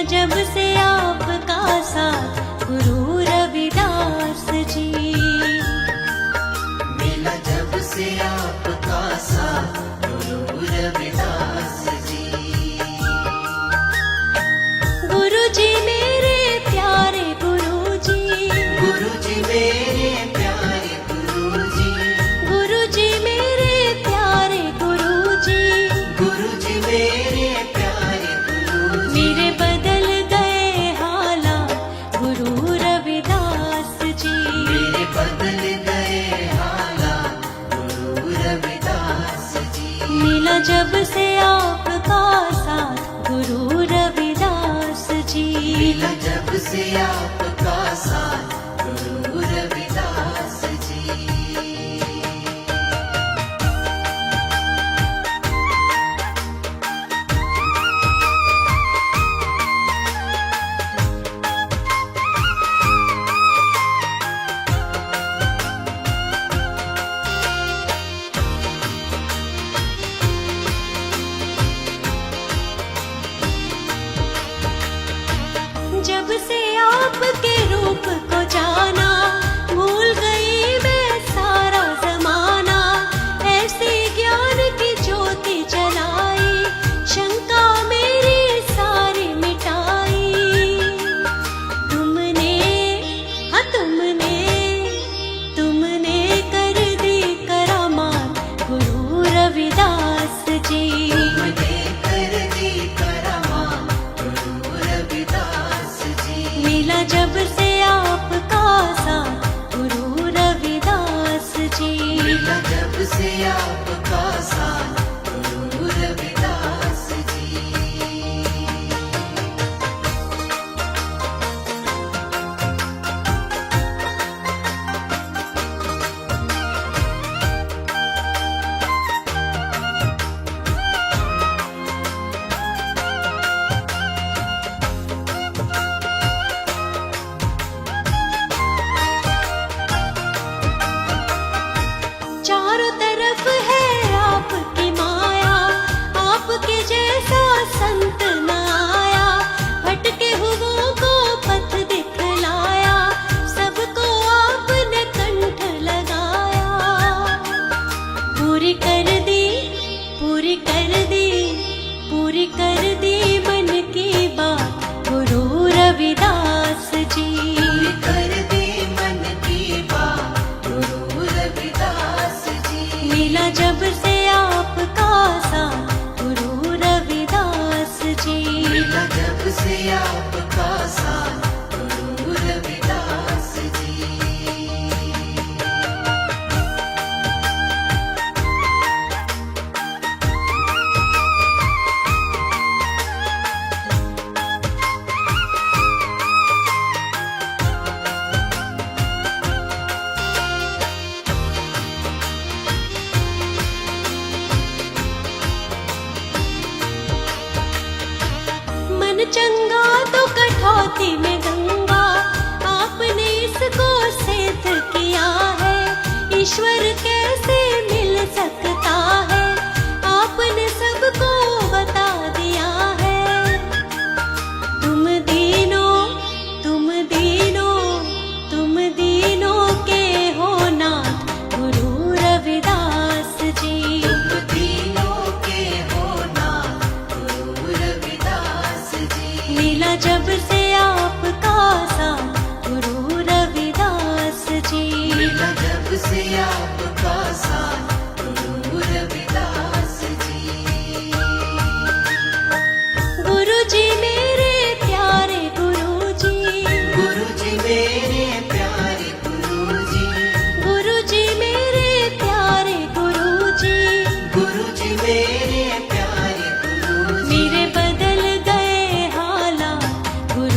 जब से आपका साथ गुरु रविदास जी। मिला जब से आपका साथ गुरु रविदास जी। गुरु जी मेरे प्यारे गुरु जी, गुरु जी मेरे प्यारे गुरु जी। गुरु जी मेरे प्यारे गुरु जी, गुरु जी मेरे प्यारे गुरु जी। मेरे बदल गए हालात गुरु रविदास जी। मेरे बदल गए हालात गुरु रविदास जी। मिला जब से आपका साथ गुरु रविदास जी। मिला जब से आपका साथ गुरु रविदास जी। जब से आपके रूप को जाना, भूल गई मैं सारा जमाना। ऐसे ज्ञान की ज्योति जलाई, शंका मेरी सारी मिटाई। तुमने, हाँ तुमने कर दी करामात गुरु रविदास जी। तुमने कर दी करामात गुरु रविदास जी। मिला जब से आपका साथ गुरु रविदास जी। मिला जब से आपका साथ गुरु रविदास जी। चारों तरफ है आपकी माया, आपके जैसा संत न आया। भटके हुओं को पथ दिखलाया, सबको आपने कंठ लगाया। पूरी कर दी, पूरी कर दी, पूरी कर दी मन की बात गुरु रविदास जी। पूरी कर दी मन की बात गुरु रविदास जी। मिला जब से आपका साथ गुरु रविदास जी। मिला जब से आपका साथ गुरु रविदास जी। मन चंगा तो कठौती में गंगा, आपने इसको सिद्ध किया है। ईश्वर कैसे मिल सकता है, आपने सबको बता दिया है। तुम दीनों, तुम दीनों, तुम दीनों के हो नाथ गुरु रविदास जी। तुम तीनों के हो नाथ गुरु रविदास जी। मिला जब से आपका साथ गुरु रविदास जी। मिला जब से आपका साथ गुरु रविदास जी। गुरु जी मेरे प्यारे गुरु जी, गुरु जी मेरे प्यारे गुरु जी। गुरु जी मेरे प्यारे गुरु जी। गुरु जी मेरे प्यारे गुरु जी। मेरे बदल गए हालात गुरु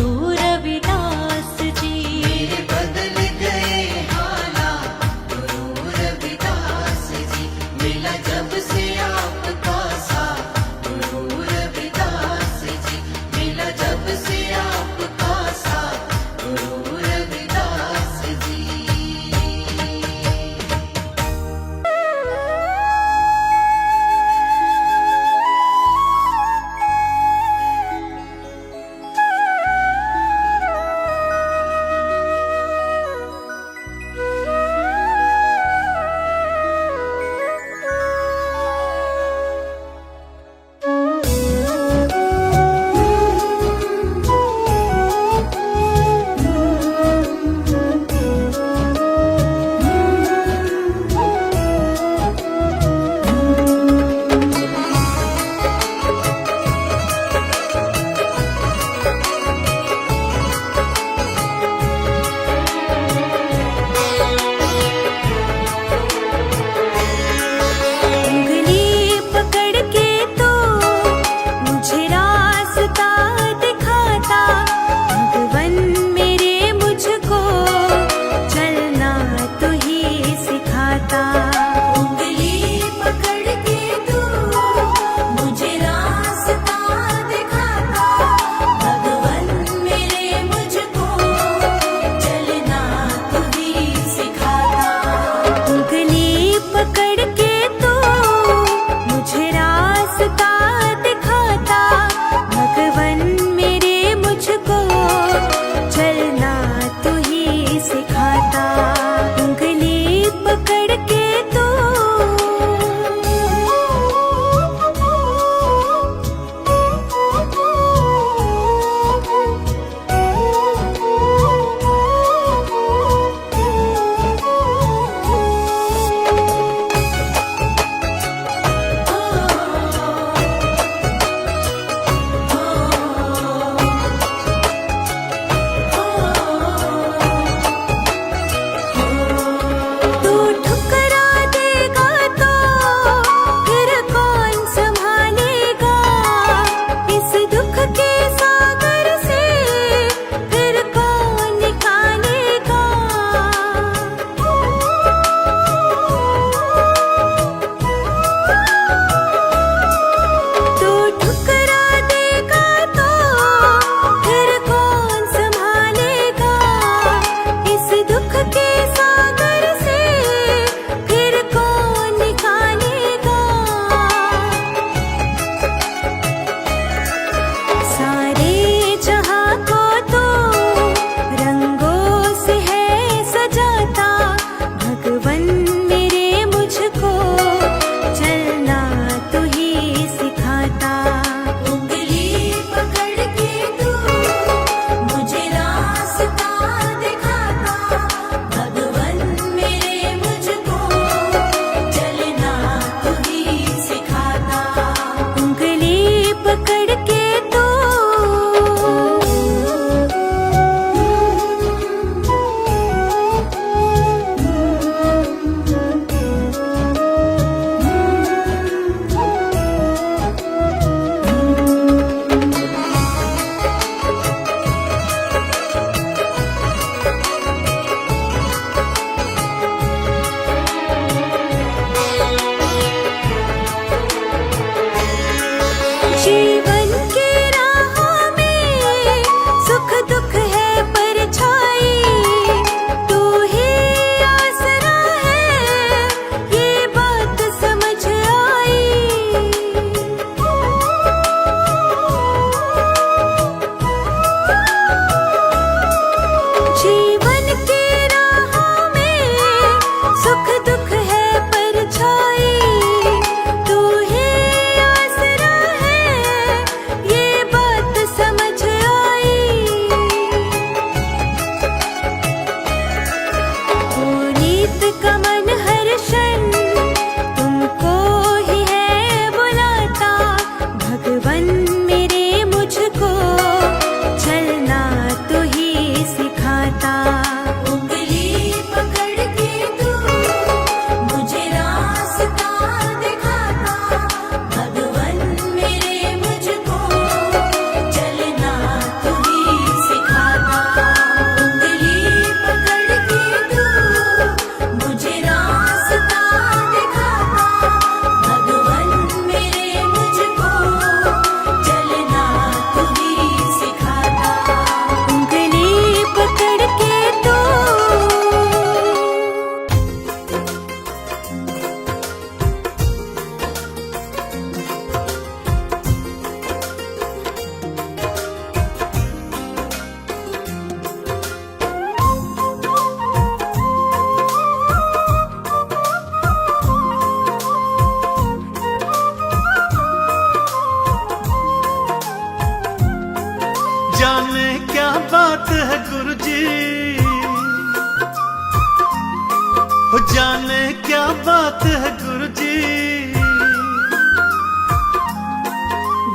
जाने क्या बात है गुरुजी,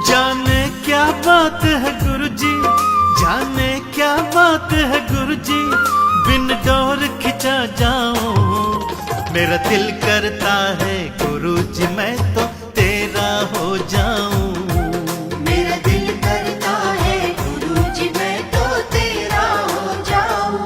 जाने क्या बात है गुरुजी, जाने क्या बात है गुरुजी, बिन डोर खिंचा जाऊं मेरा दिल करता है गुरुजी मैं तो तेरा हो जाऊं। मेरा दिल करता है गुरुजी मैं तो तेरा हो जाऊं।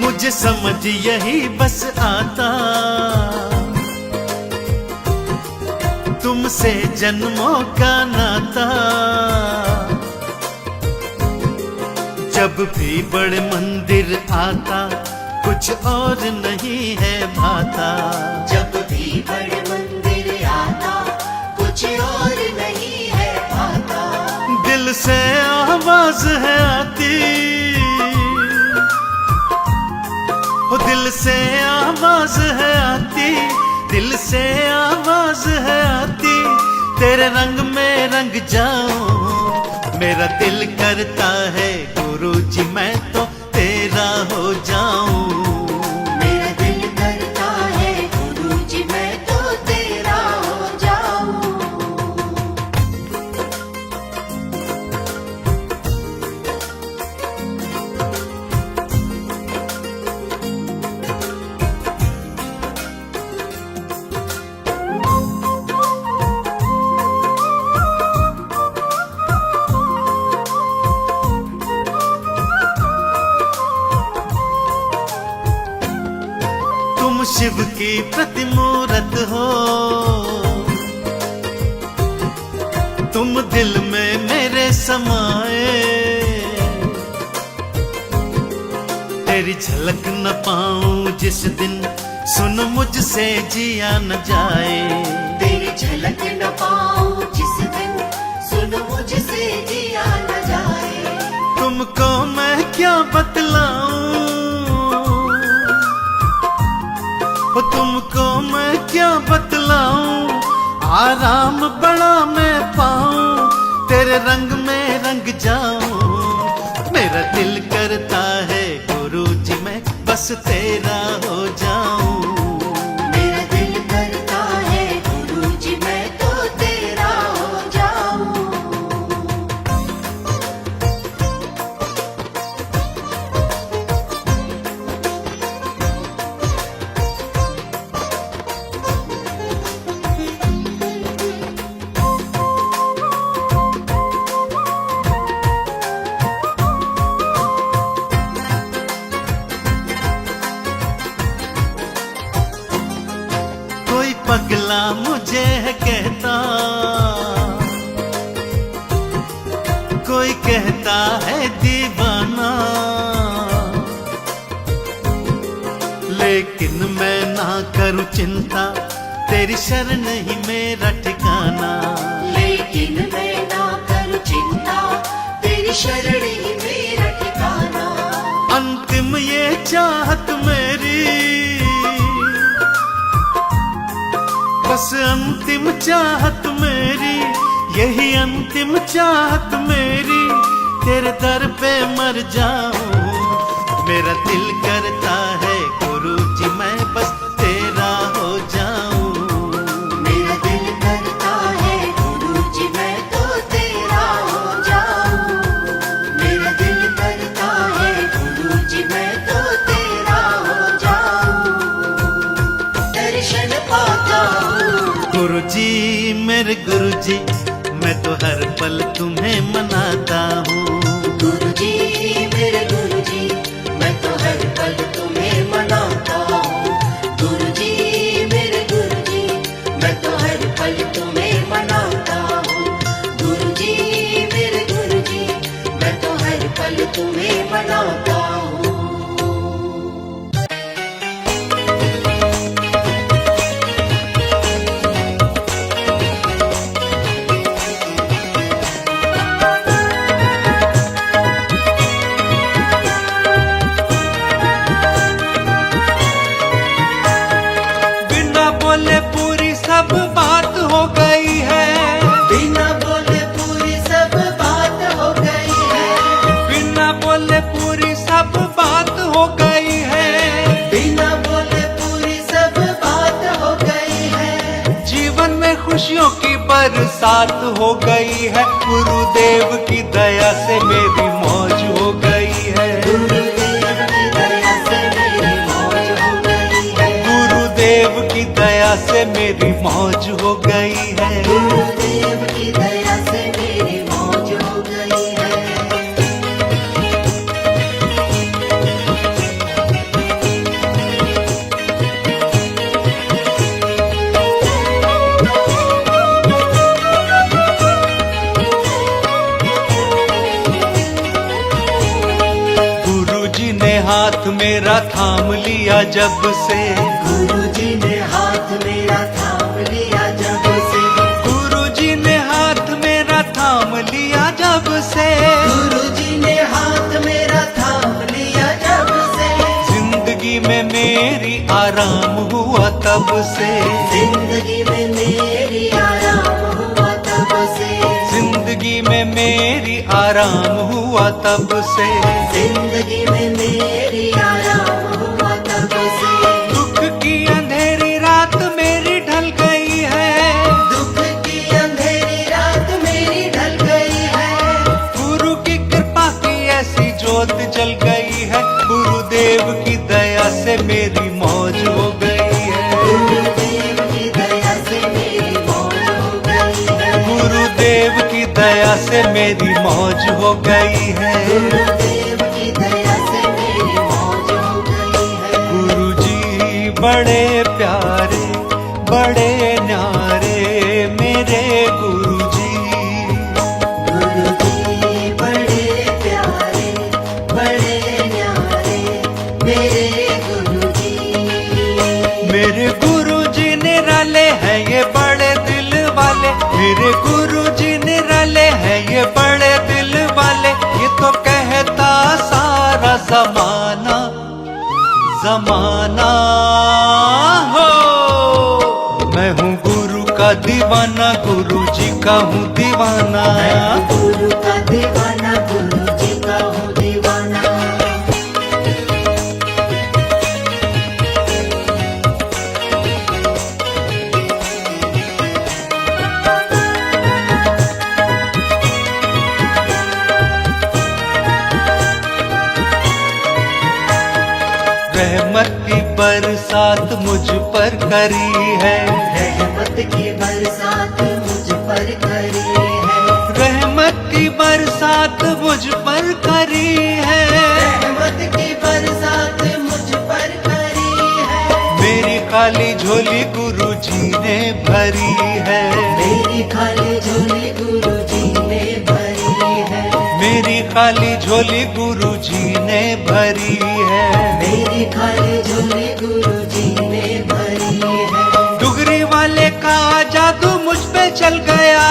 मुझे समझ यही बस आता, तुमसे जन्मों का नाता, जब भी बड़े मंदिर आता कुछ और नहीं है भाता, जब भी बड़े मंदिर आता कुछ और नहीं है भाता। दिल से आवाज है आती, हो दिल से आवाज है आती, दिल से आवाज है आती, तेरे रंग में रंग जाऊं मेरा दिल करता है गुरुजी मैं तो तेरा हो जाऊं। मेरा दिल करता है गुरुजी मैं तो तेरा हो जाऊं। तुम शिव की प्रतिमूरत हो, तुम दिल में मेरे समाए, तेरी झलक न पाऊं जिस दिन सुन मुझसे जिया न जाए, तेरी झलक न पाऊं जिस दिन सुन मुझसे जिया न जाए। तुमको मैं क्या बतलाऊं, हो तुमको मैं क्या बतलाऊं, आराम बड़ा मैं पाऊं तेरे रंग में रंग जाऊं। मेरा दिल करता है गुरुजी मैं बस तेरा हो जाऊं। मेरा दिल करता है गुरुजी मैं तो तेरा हो जाऊं। कोई पगला मुझे है कहता, कोई कहता है दीवाना, लेकिन मैं ना करूं चिंता तेरी शरण ही मेरा ठिकाना। लेकिन मैं ना करूं चिंता तेरी शरण ही मेरा ठिकाना। अंतिम ये चाहत मेरी, बस अंतिम चाहत मेरी, यही अंतिम चाहत मेरी, तेरे दर पे मर जाऊं। मेरा दिल करता है गुरुजी मैं बस तेरा हो जाऊं। मेरा दिल करता है गुरुजी मैं तो तेरा हो जाऊं। मेरा दिल करता है गुरुजी मैं तो तेरा हो जाऊं। दर्शन पाता हूँ गुरुजी मेरे गुरुजी मैं तो हर पल तुम्हें मनाता हूँ। गुरुजी मेरे गुरुजी मैं तो हर पल तुम्हें मनाता हूँ। गुरुजी मेरे गुरुजी मैं तो हर पल तुम्हें मनाता हूँ। गुरुजी मेरे गुरुजी मैं तो हर पल तुम्हें मनाता हूँ। सब बात हो गई है, बिना बोले पूरी सब बात हो गई है। जीवन में खुशियों की बरसात हो गई है। गुरुदेव की दया से मेरी मौज हो गई है, गुरुदेव की दया से मेरी मौज हो गई है, गुरुदेव की दया से मेरी मौज हो गई है। गुरुदेव की दया से मेरी मौज हो गई है। गुरुजी ने हाथ मेरा थाम लिया जब से, गुरुजी ने हाथ मेरा थाम लिया जब से, गुरुजी ने हाथ मेरा थाम लिया जब से, गुरुजी ने हाथ मेरा थाम लिया जब से, जिंदगी में मेरी आराम हुआ तब से, जिंदगी में मेरी आराम हुआ तब से, जिंदगी में मेरी आराम हुआ तब से। जिंदगी में मेरी आराम हुआ तब से। दुख की अंधेरी रात मेरी ढल गई है, दुख की अंधेरी रात मेरी ढल गई है, गुरु की कृपा की ऐसी ज्योत जल गई है। गुरुदेव की दया से मेरी मौज हो गई है, गुरुदेव की दया से मेरी मौज हो गई है, गुरुदेव की दया से मेरी मौज हो गई है। गुरुदेव की दया से मेरी मौज हो गई है। गुरुजी बड़े प्यारे बड़े न्यारे मेरे गुरुजी, गुरुजी बड़े प्यारे बड़े न्यारे मेरे गुरुजी, मेरे गुरुजी निराले हैं ये बड़े दिल वाले, मेरे गुरुजी निराले हैं ये बड़े दिल वाले। ये तो कहता सारा जमाना, जमाना हो। मैं हूँ गुरु का दीवाना, गुरुजी का हूँ दीवाना। मैं गुरु का दीवाना, गुरुजी का हूँ दीवाना। रहमत की बरसात मुझ पर करी है, रहमत की बरसात मुझ पर करी है, रहमत की बरसात मुझ पर करी है। रहमत की बरसात मुझ पर करी है, मेरी खाली झोली गुरुजी ने भरी है, मेरी खाली झोली गुरुजी ने भरी है, मेरी खाली झोली गुरुजी ने भरी है। मेरी खाली झोली गुरुजी ने भरी है। डुगरी वाले का जादू मुझ पे चल गया,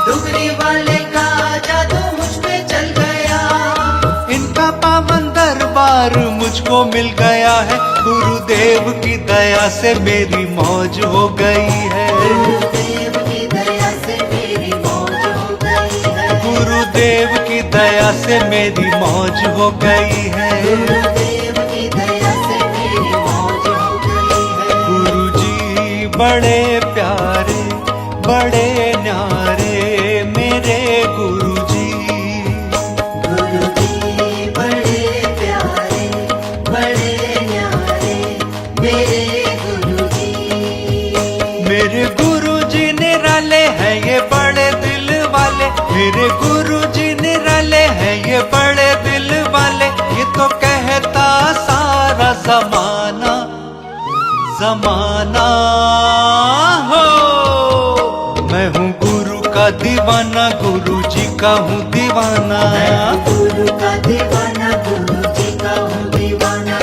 डुगरी वाले का जादू मुझ पे चल गया, इनका पावन दरबार मुझको मिल गया है। गुरुदेव की दया से मेरी मौज हो गई है, गुरुदेव की दया से मेरी मौज हो गई है, गुरुदेव की दया से मेरी मौज हो गई है। गुरुदेव की दया से मेरी मौज हो गई है। गुरुजी बड़े प्यारे बड़े न्यारे मेरे गुरुजी, गुरुजी बड़े प्यारे बड़े न्यारे मेरे गुरुजी, मेरे गुरुजी निराले हैं ये बड़े दिल वाले, मेरे गुरुजी निराले हैं ये बड़े दिल वाले। ये तो कहता सारा जमाना, जमाना हो। मैं हूँ गुरु का दीवाना, गुरुजी का हूँ दीवाना। मैं गुरु का दीवाना, गुरुजी का हूँ दीवाना।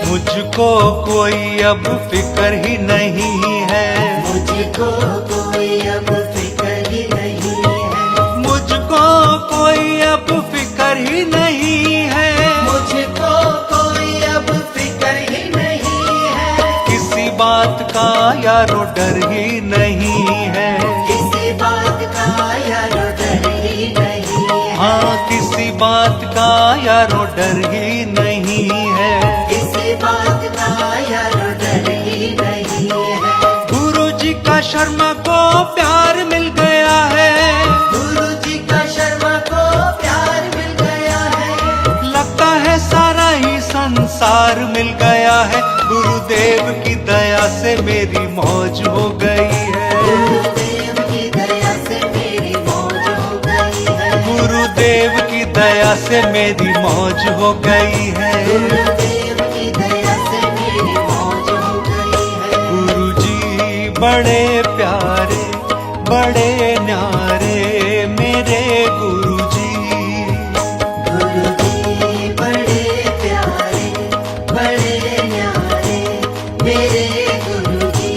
मुझको कोई अब फिक्र ही नहीं है, मुझको कोई अब फिक्र ही नहीं है, मुझको कोई अब फिक्र ही नहीं है, मुझको कोई अब फिक्र ही नहीं है, किसी बात का यारो डर ही नहीं है, किसी बात का यारो डर ही नहीं है, हाँ किसी बात का यारो डर ही नहीं है, किसी बात का यारो डर ही नहीं है। गुरु जी का शर्मा को प्यार मिल गया है, गुरु जी का शर्मा को प्यार मिल गया है, लगता है सारा ही संसार मिल गया है, गुरुदेव की दया से मेरी मौज हो गई है, गुरुदेव की दया से मेरी मौज हो गई है, गुरुदेव की दया से मेरी मौज हो गई है, गुरुदेव की दया से मेरी मौज हो गई है। गुरु जी बड़े प्यारे बड़े न्यारे मेरे गुरु जी, गुरु जी बड़े प्यारे बड़े न्यारे मेरे गुरु जी,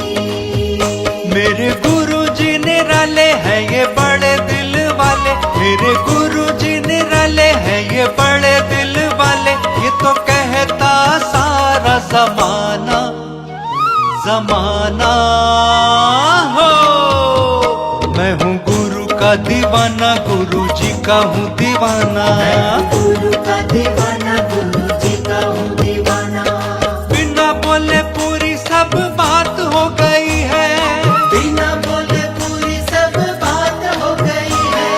मेरे गुरु जी निराले हैं ये बड़े दिल वाले, मेरे गुरु जी निराले हैं ये बड़े दिल वाले, ये तो कहता सारा जमाना जमाना हो, मैं हूँ गुरु का दीवाना, गुरु जी का हूँ दीवाना, गुरु का दीवाना गुरु जी का हूँ दीवाना, बिना बोले पूरी सब बात हो गई है, बिना बोले पूरी सब बात हो गई है,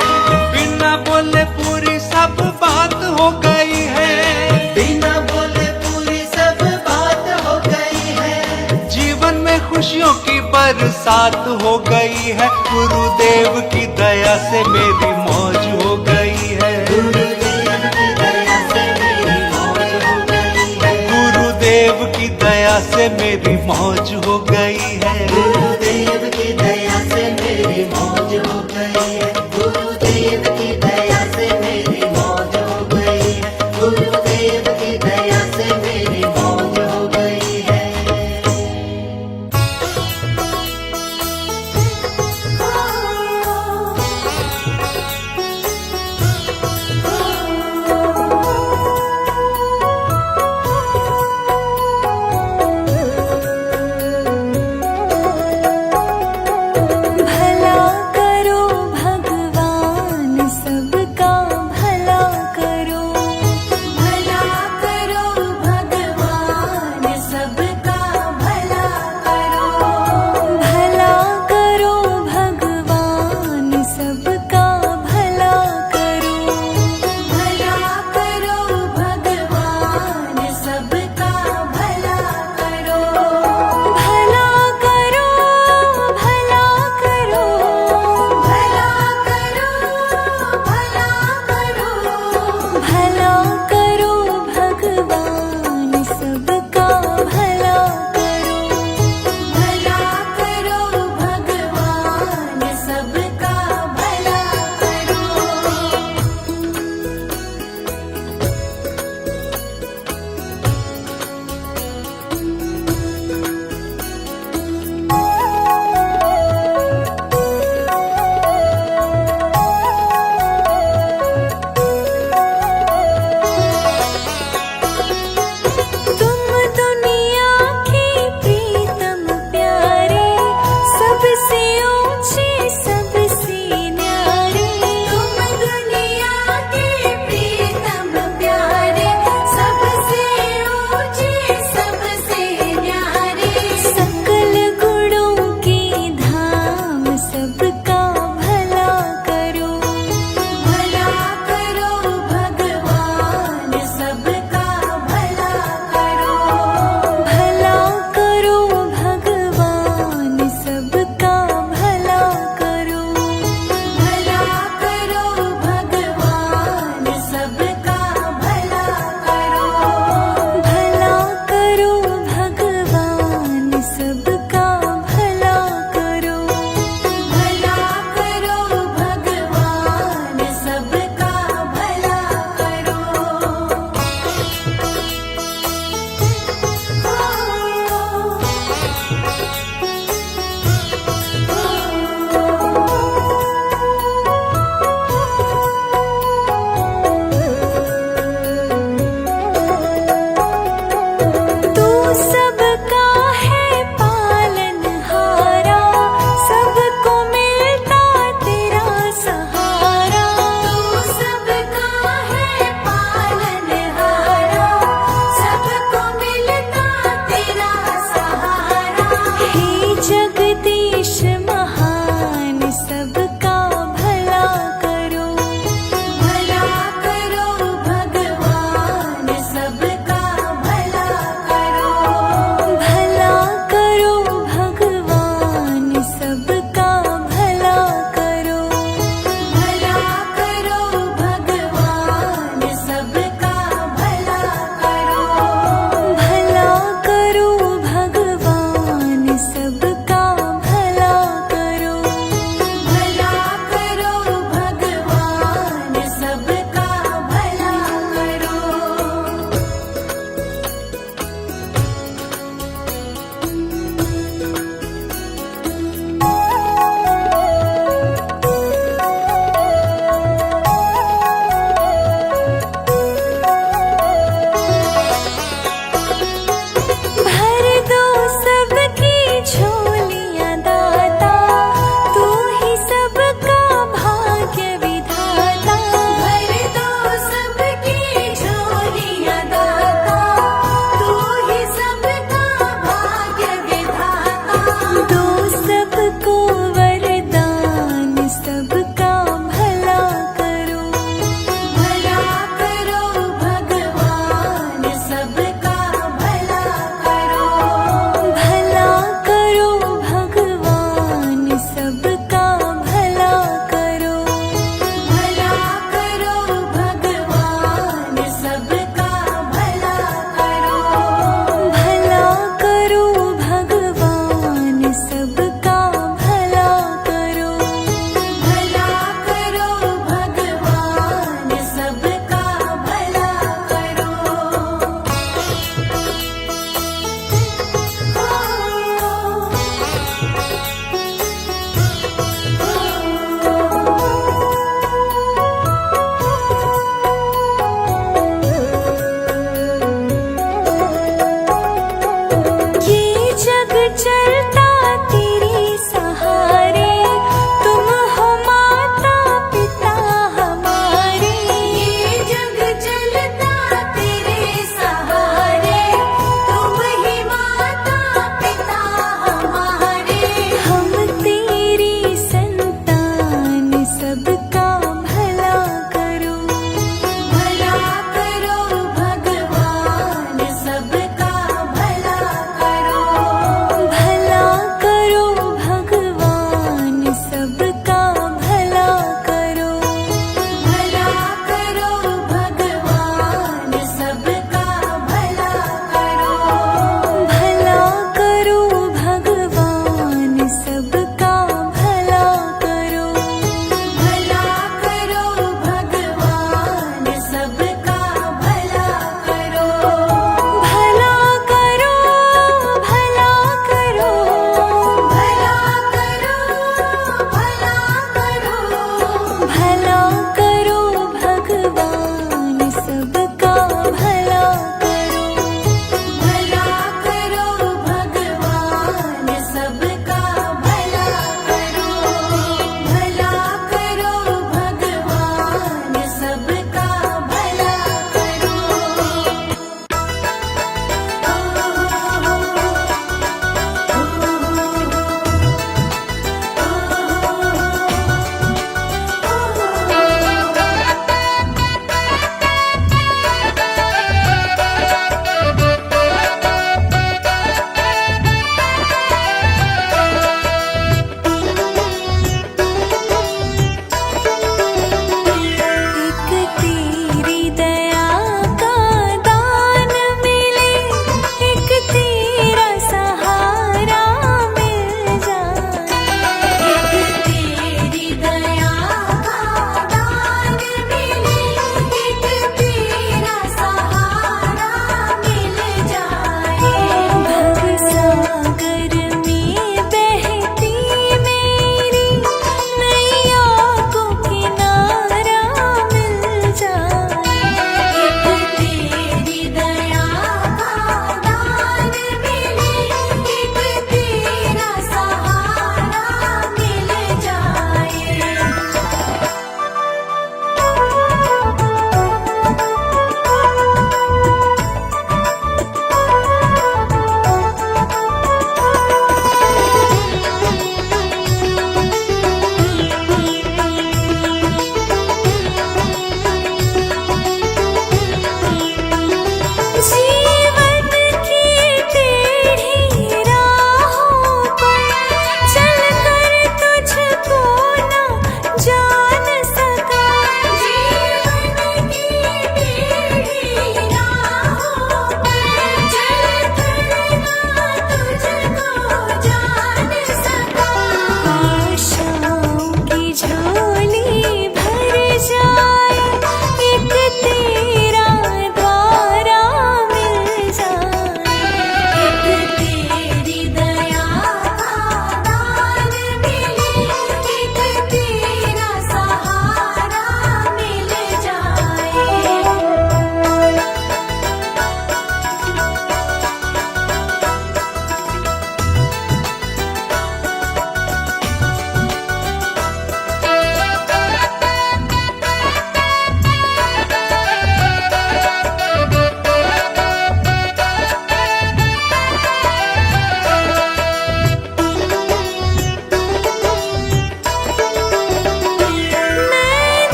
बिना बोले पूरी सब बात हो गई है, बिना बोले पूरी सब बात हो गई है, जीवन में खुशियों की बरसात हो गई है, गुरुदेव की दया से मेरी मौज हो गई है, गुरुदेव की दया से मेरी मौज हो गई है, गुरुदेव की दया से मेरी मौज हो गई है, गुरुदेव की दया से मेरी मौज हो गई है, गुरुदेव की दया से मेरी मौज हो गई है, गुरुदेव की दया से मेरी मौज हो गई है।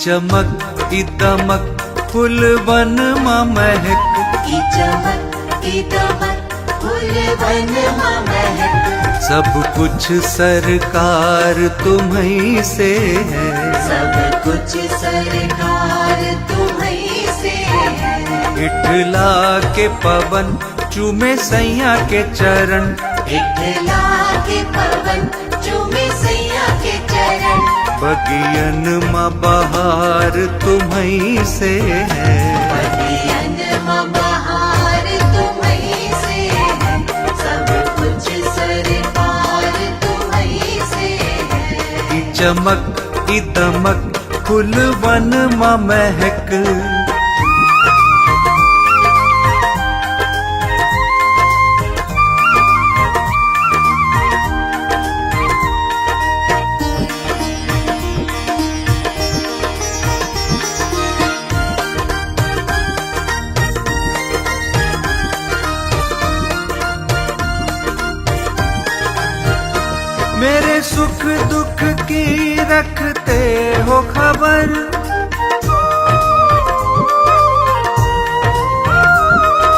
चमक ई दमक फूलवन मां महक, की चमक की दमक फूलवन मां महक, सब कुछ सरकार तुम्हीं से है, सब कुछ सरकार तुम्हीं से है। इठला के पवन चूमे सैया के चरण, इठला के पवन चूमे सैया के चरण, बगियन मां बहार तुम्हीं से है, बगियन मां बहार तुम्हीं से है, सब कुछ सरकार तुम्हीं से है। ई चमक ई दमक फूलवन मां महक, मेरे सुख दुख की रखते हो खबर,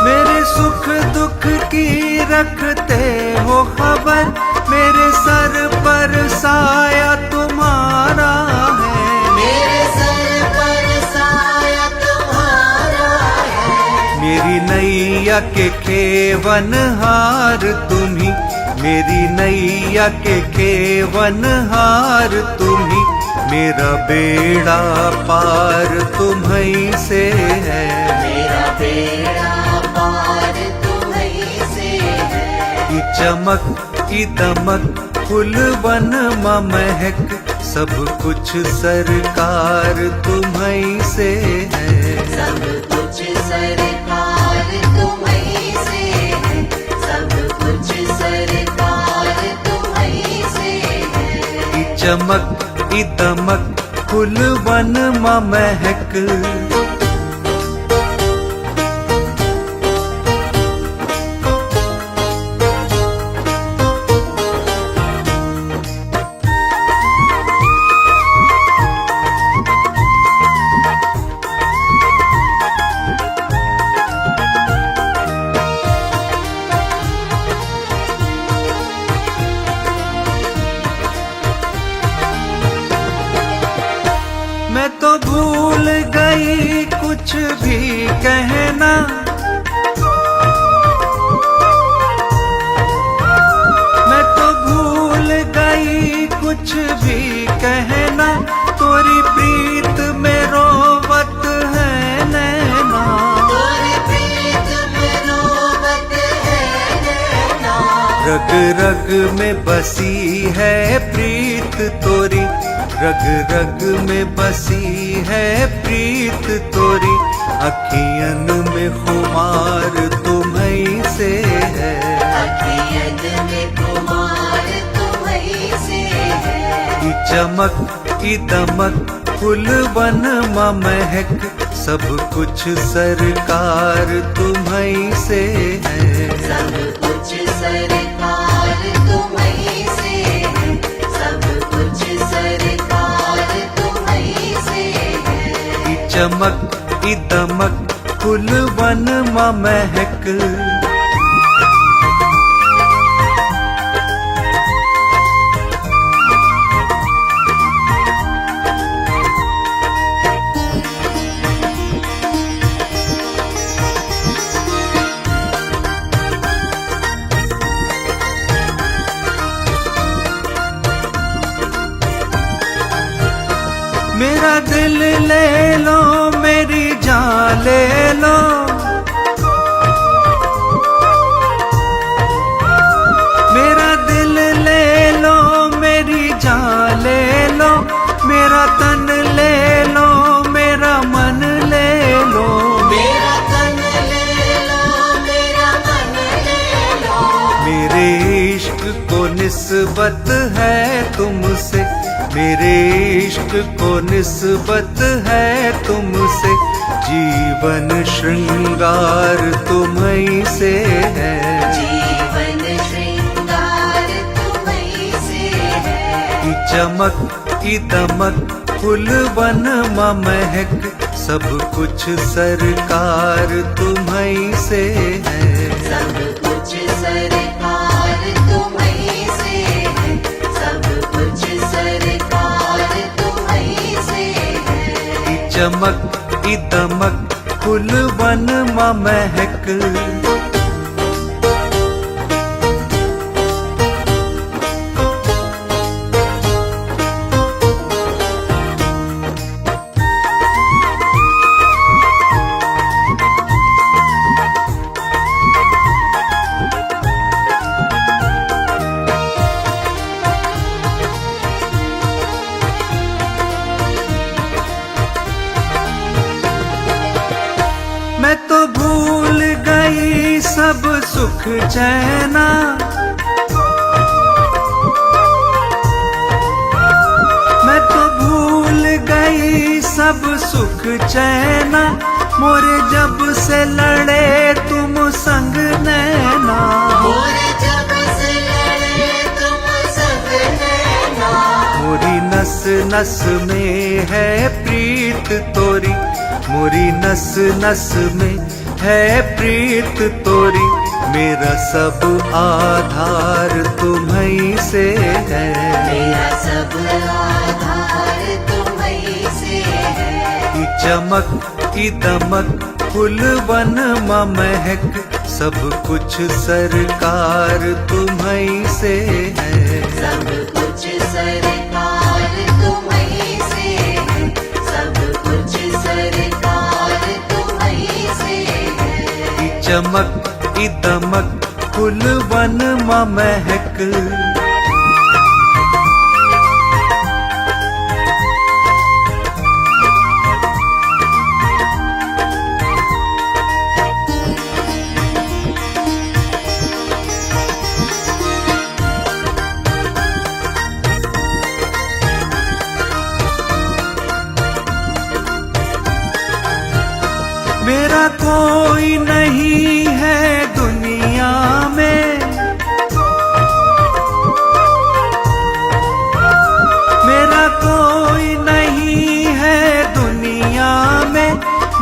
मेरे सुख दुख की रखते हो खबर, मेरे सर पर साया तुम्हारा है, मेरे सर पर साया तुम्हारा है, मेरी नैया के खेवनहार तुम्ही, मेरी नैया के खेवनहार तुम्ही, मेरा बेड़ा पार तुम्हीं से है, मेरा बेड़ा पार तुम्हीं से है। ई चमक ई दमक फूलवन मां महक, सब कुछ सरकार तुम्हीं से है, सब कुछ सरकार तुम्हीं से है, सब कुछ सरकार तुम्हीं से है। ई चमक ई दमक फूलवन मां महक, मैं तो भूल गई कुछ भी कहना, मैं तो भूल गई कुछ भी कहना, तोरी प्रीत में रोवत है नैना, तोरी प्रीत में रोवत है नैना, रग रग में बसी है प्रीत तोरी, रग रग में बसी है प्रीत तोरी, अखियन में खुमार तुम्हीं से है, अखियन में खुमार तुम्हीं से है। ई चमक ई दमक फूलवन मां महक, सब कुछ सरकार तुम्हीं से है, सब कुछ सरकार तुम्हीं से है, सब कुछ सरकार तुम्हीं से है। ई चमक ई दमक फूलवन मां महक, मेरा दिल ले लो मेरी जान ले लो, मेरा दिल ले लो मेरी जान ले लो, मेरा तन ले लो मेरा मन ले लो, मेरा तन ले लो मेरा मन ले लो, मेरे इश्क को निस्बत है तुमसे, मेरे इश्क को निस्बत है तुमसे, जीवन श्रृंगार तुम्हीं से है, जीवन श्रृंगार तुम्हीं से है। ई चमक ई दमक फूल वन महक सब कुछ सरकार तुम्हीं से है। सब कुछ सरकार तुम्हीं से है, सब कुछ सरकार तुम्हीं से है। ई चमक ई दमक फूल वन महक। मैं तो भूल गई सब सुख चैना, मैं तो भूल गई सब सुख चैना। मोरे जब से लड़े तुम संग नैना, मोरे जब से लड़े तुम संग नैना। मोरी नस नस में है प्रीत तोरी, मोरी नस नस में है प्रीत तोरी। मेरा सब आधार तुम्हीं से है, मेरा सब आधार तुम्हीं से है। ई चमक ई दमक फूल वन महक सब कुछ सरकार तुम्हीं से है। सब कुछ सरकार तुम्हीं से है, सब कुछ सरकार तुम्हीं से है। ई चमक ई दमक फूल वन महक। मेरा कोई नहीं है दुनिया में, मेरा कोई नहीं है दुनिया में।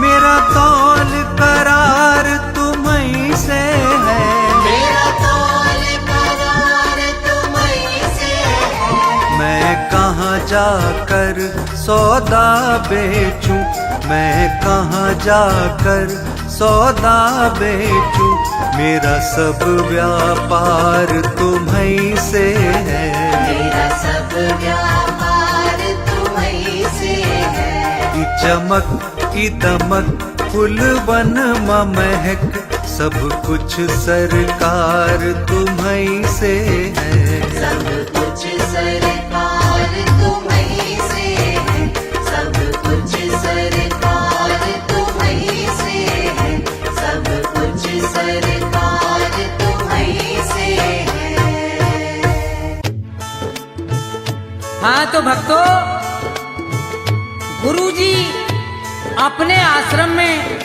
मेरा कौल करार तुम्हीं से है, मेरा कौल करार तुम्हीं से है। मैं कहाँ जाकर सौदा बेचूं, मैं कहाँ जाकर सौदा बेचूं। मेरा सब व्यापार तुम्हीं से है, मेरा सब व्यापार तुम्हीं से है। ई चमक ई दमक फूल वन महक सब कुछ सरकार तुम्हीं से है। सब कुछ सरकार तुम्हीं से है, सब कुछ सरकार तुम्हीं से है, सब कुछ सरकार तुम्हीं से है। हाँ तो भक्तों, गुरुजी अपने आश्रम में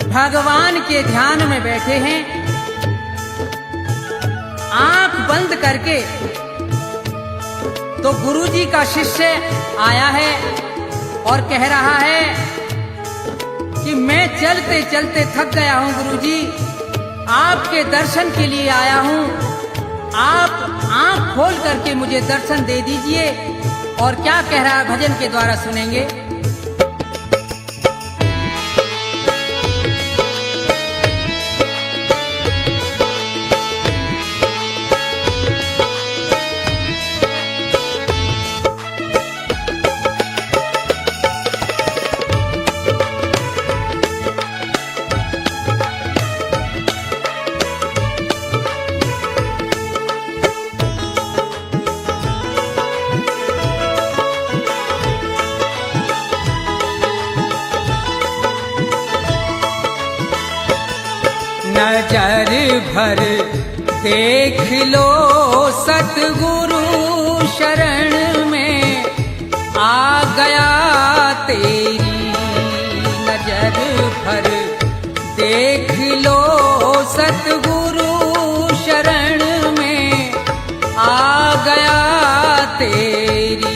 भगवान के ध्यान में बैठे हैं। आंख बंद करके तो गुरुजी का शिष्य आया है और कह रहा है कि मैं चलते चलते थक गया हूं गुरुजी, आपके दर्शन के लिए आया हूं। आप आंख खोल करके मुझे दर्शन दे दीजिए। और क्या कह रहा है भजन के द्वारा सुनेंगे। नजर भर देख लो सतगुरु शरण में आ गया तेरी। नजर भर देख लो सतगुरु शरण में आ गया तेरी।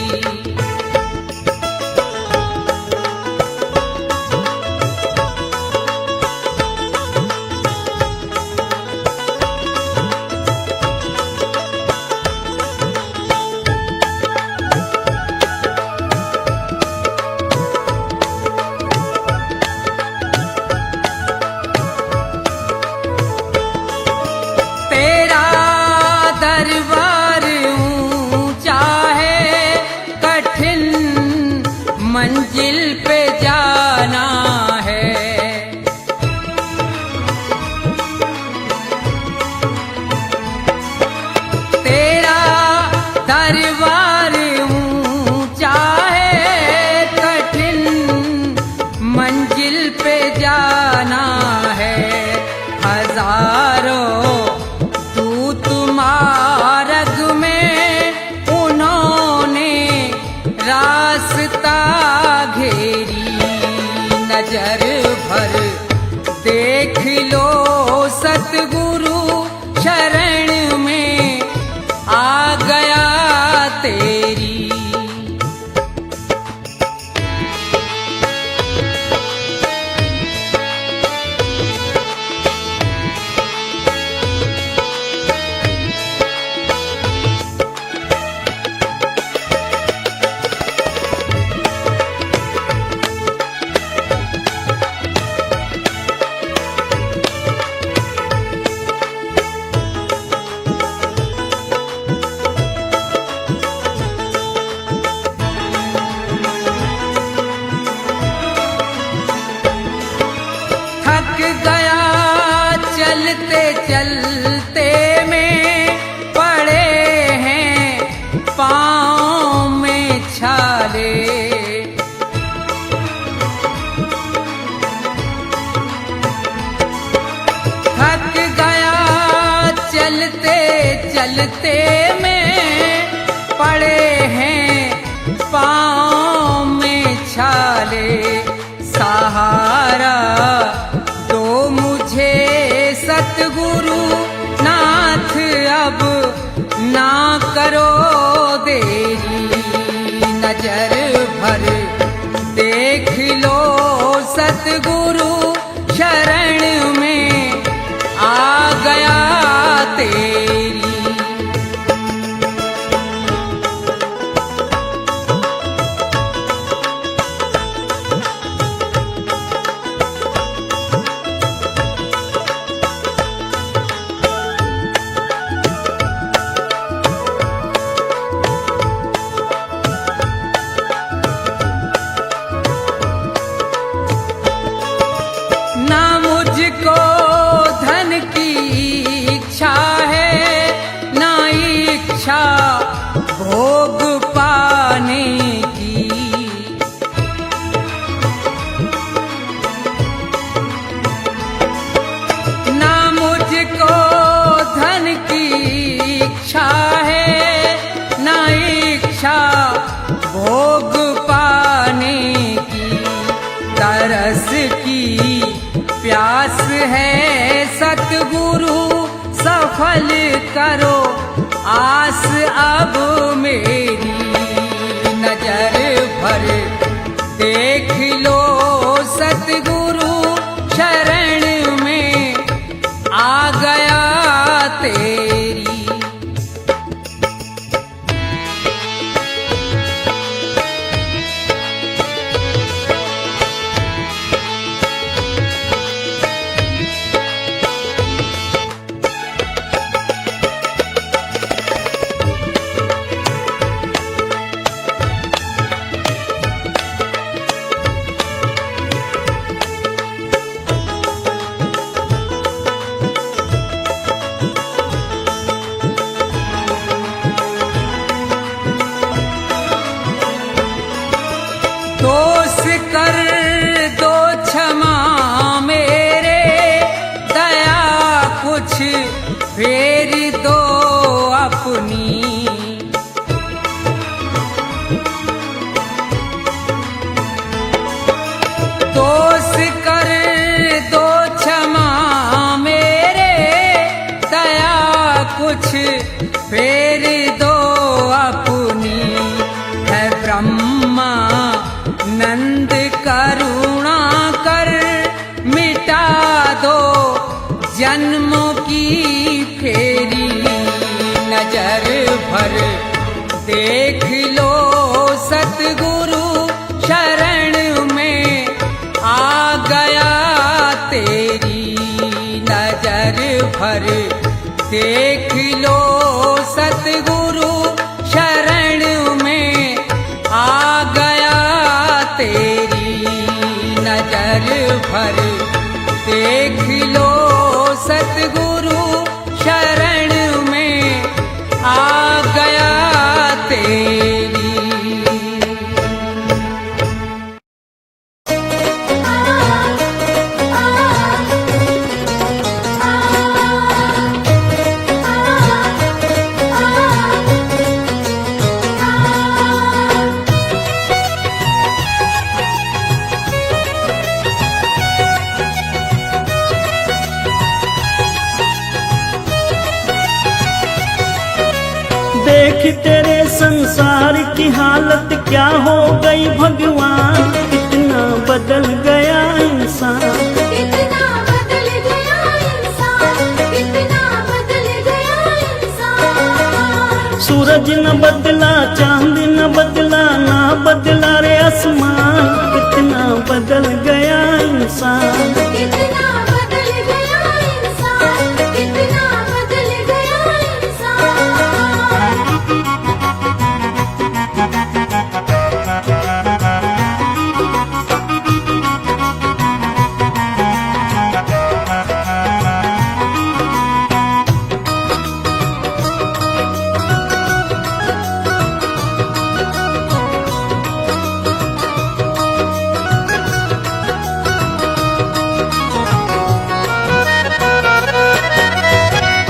मंजिल पे जाना है। हजारों दूत मार्ग में उन्होंने रास्ता घेरी। नजर भर देख लो सतगुरु शरण में आ गया तेरी। चलते चलते में पड़े हैं पाँव में छाले। थक गया चलते चलते में पड़े हैं पाँव में छाले। सहारा दो मुझे सतगुरु नाथ अब ना करो देरी। नजर भर देख लो सतगुरु शरण में आ गया तेरी। मुझको धन की इच्छा है ना इच्छा भोग पाने की। ना मुझको धन की इच्छा है ना इच्छा भोग पाने की। तरस की प्यास है सतगुरु सफल करो आस अब मेरी। नजर भर देख लो सतगुरु शरण में आ गया तेरी। दोष कर दो क्षमा मेरे दया कुछ फेर दो अपनी। दोष कर दो क्षमा मेरे दया कुछ फेर दो अपनी। है ब्रह्मा नंद करुणा कर मिटा दो जन्मों की फेरी। नजर भर देख लो सतगुरु शरण में आ गया तेरी। नजर भर देख लो सतगुरु शरण में आ गया तेरी। नजर भर देख लो सतगुरु शरण में आ गया तेरी। देख तेरे संसार की हालत क्या हो गई भगवान, कितना बदल गया इंसान। कितना बदल गया इंसान, कितना बदल गया इंसान। सूरज न बदला, चांद न बदला, ना बदला रे आसमान, कितना बदल गया इंसान। कितना बदल गया इंसान, कितना बदल गया इंसान।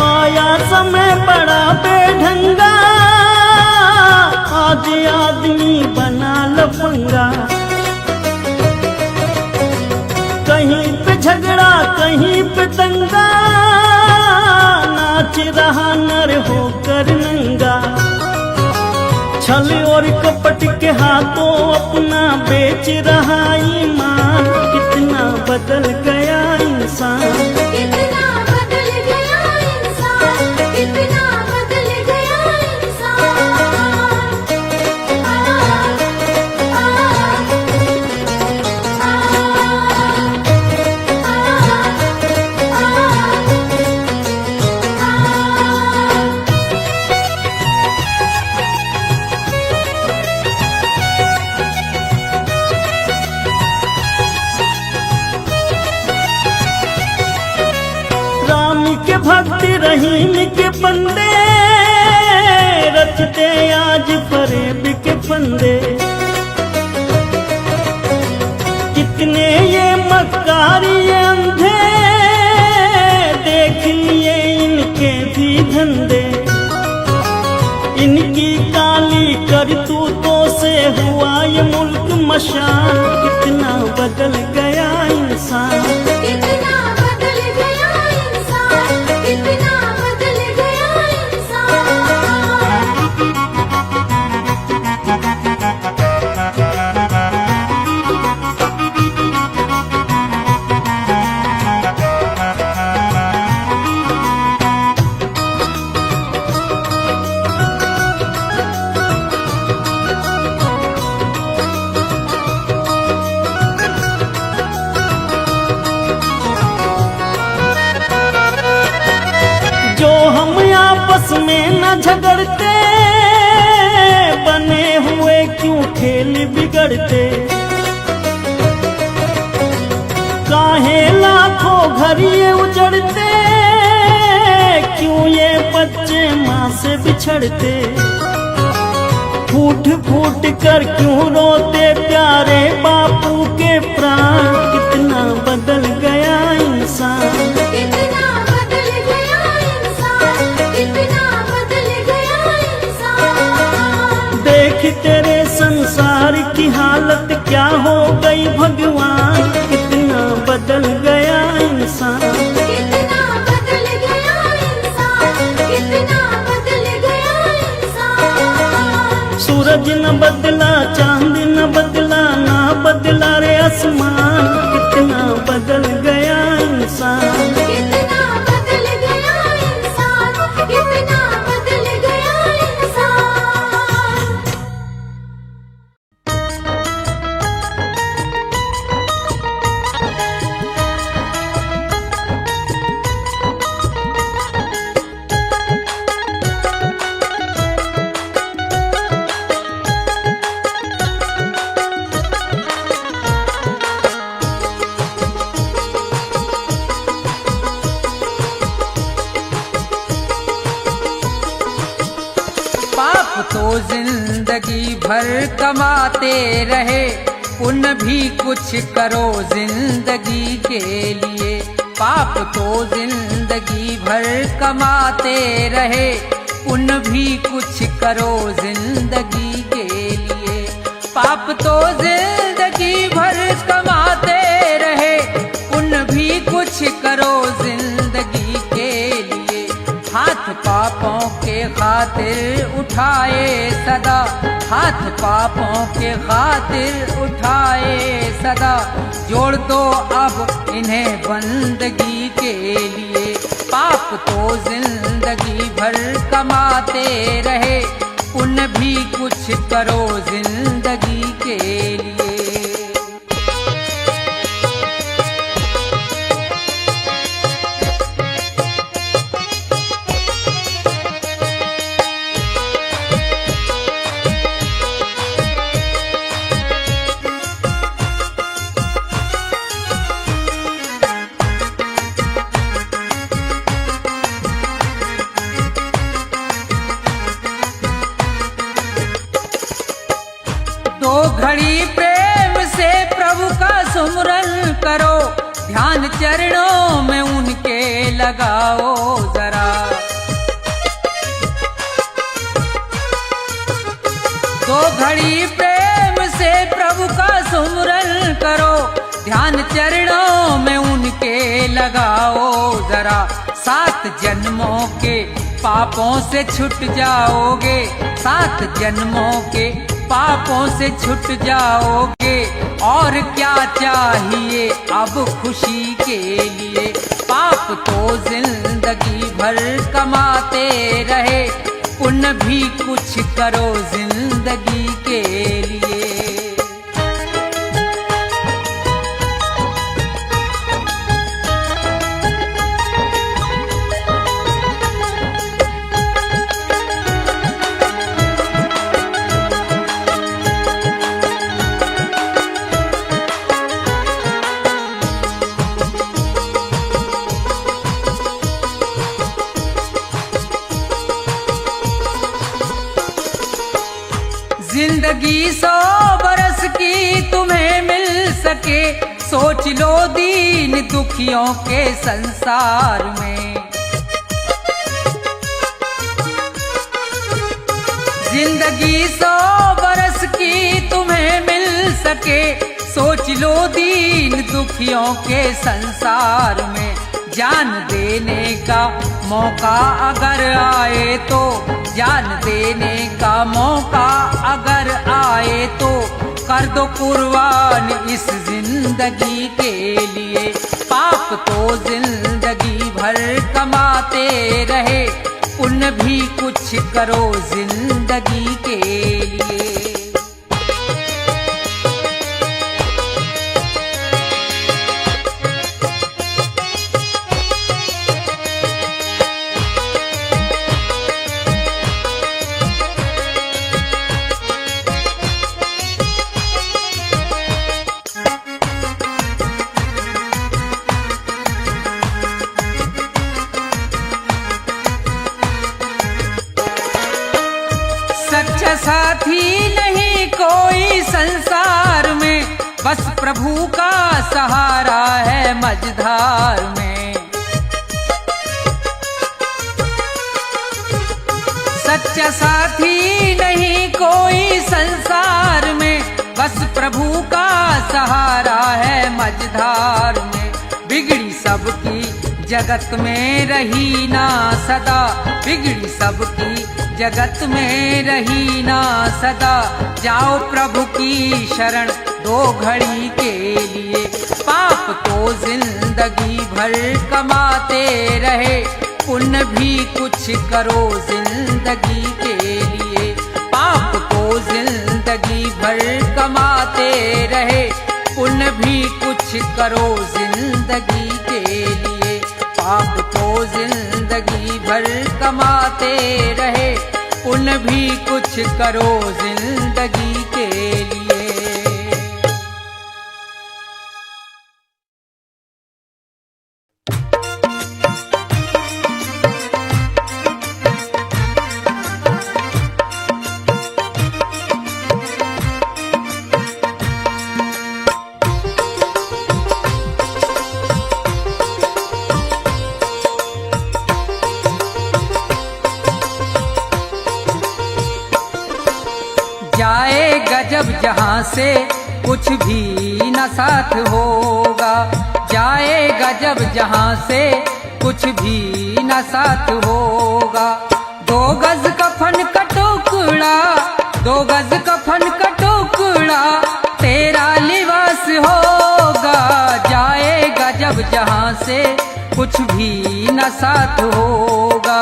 आया समय बड़ा बेढंगा, आज आदमी बना लफंगा। कहीं पे झगड़ा कहीं पे दंगा, नाच रहा नर होकर नंगा। छल और कपट के हाथों अपना बेच रहा ईमान, कितना बदल गया इंसान। कितना बदल गया इंसान, कितना बदल गया इंसान। राम के भक्त रहीम के बंदे, रचते आज फरेब के फंदे। कितने ये मक्कारी ये अंधे, देख लिए इनके भी धंधे। इनकी काली करतूतों से हुआ ये मुल्क मशान, कितना बदल गया इंसान। कितना बदल गया इंसान, कितना बदल गया इंसान। जो हम आपस में न झगड़ते, बने हुए क्यों खेल बिगड़ते। काहे लाखों घर ये उजड़ते, क्यों ये बच्चे माँ से बिछड़ते। फूट फूट कर क्यों रोते प्यारे बापू के प्राण, कितना बदल गया इंसान। कितना बदल गया इंसान, कितना बदल गया इंसान। देख तेरे संसार की हालत क्या हो गई भगवान, कितना बदल गया इंसान। कितना बदल गया इंसान, कितना बदल गया इंसान। सूरज न बदला, चांद न बदला, ना बदला रे आसमान, कितना बदल गया इंसान। कितना बदल गया इंसान, कितना बदल गया इंसान। तो जिंदगी भर कमाते रहे, पुण्य भी कुछ करो जिंदगी के लिए। पाप तो जिंदगी भर कमाते रहे, पुण्य भी कुछ करो जिंदगी के लिए। पाप तो जिंदगी भर कमाते रहे, पुण्य भी कुछ करो जिंदगी के लिए। हाथ पापों के खातिर उठाए सदा, हाथ पापों के खातिर उठाए सदा। जोड़ दो अब इन्हें बंदगी के लिए, पाप तो जिंदगी भर कमाते रहे, पुण्य भी कुछ करो जिंदगी के लिए। दो घड़ी प्रेम से प्रभु का सुमरन करो, ध्यान चरणों में उनके लगाओ जरा। दो घड़ी प्रेम से प्रभु का सुमरन करो, ध्यान चरणों में उनके लगाओ जरा। 7 जन्मों के पापों से छूट जाओगे, 7 जन्मों के पापों से छूट जाओगे। और क्या चाहिए अब खुशी के लिए, पाप तो जिंदगी भर कमाते रहे, पुण्य भी कुछ करो जिंदगी के लिए। जिंदगी 100 बरस की तुम्हें मिल सके, सोच लो दीन दुखियों के संसार में। जिंदगी 100 बरस की तुम्हें मिल सके, सोच लो दीन दुखियों के संसार में। जान देने का मौका अगर आए तो, जान देने का मौका अगर आए तो, कर दो कुर्बान इस जिंदगी के लिए। पाप तो जिंदगी भर कमाते रहे, पुण्य भी कुछ करो जिंदगी के लिए। सच्चा साथी नहीं कोई संसार में, बस प्रभु का सहारा है मझधार में। सच्चा साथी नहीं कोई संसार में, बस प्रभु का सहारा है मझधार में। बिगड़ी सबकी जगत में रही ना सदा, बिगड़ी सबकी जगत में रही ना सदा। जाओ प्रभु की शरण 2 घड़ी के लिए, पाप तो जिंदगी भर कमाते रहे, पुण्य भी कुछ करो जिंदगी के लिए। पाप तो जिंदगी भर कमाते रहे, पुण्य भी कुछ करो जिंदगी के लिए। पाप तो जिंदगी भर कमाते रहे, पुण्य भी कुछ करो जिंदगी के लिए। जाएगा जब जहां से कुछ भी न साथ होगा, जाएगा जब जहां से कुछ भी न साथ होगा। 2 गज कफन का टुकड़ा, 2 गज कफन का टुकड़ा तेरा लिबास होगा। जाएगा जब जहां से कुछ भी न साथ होगा।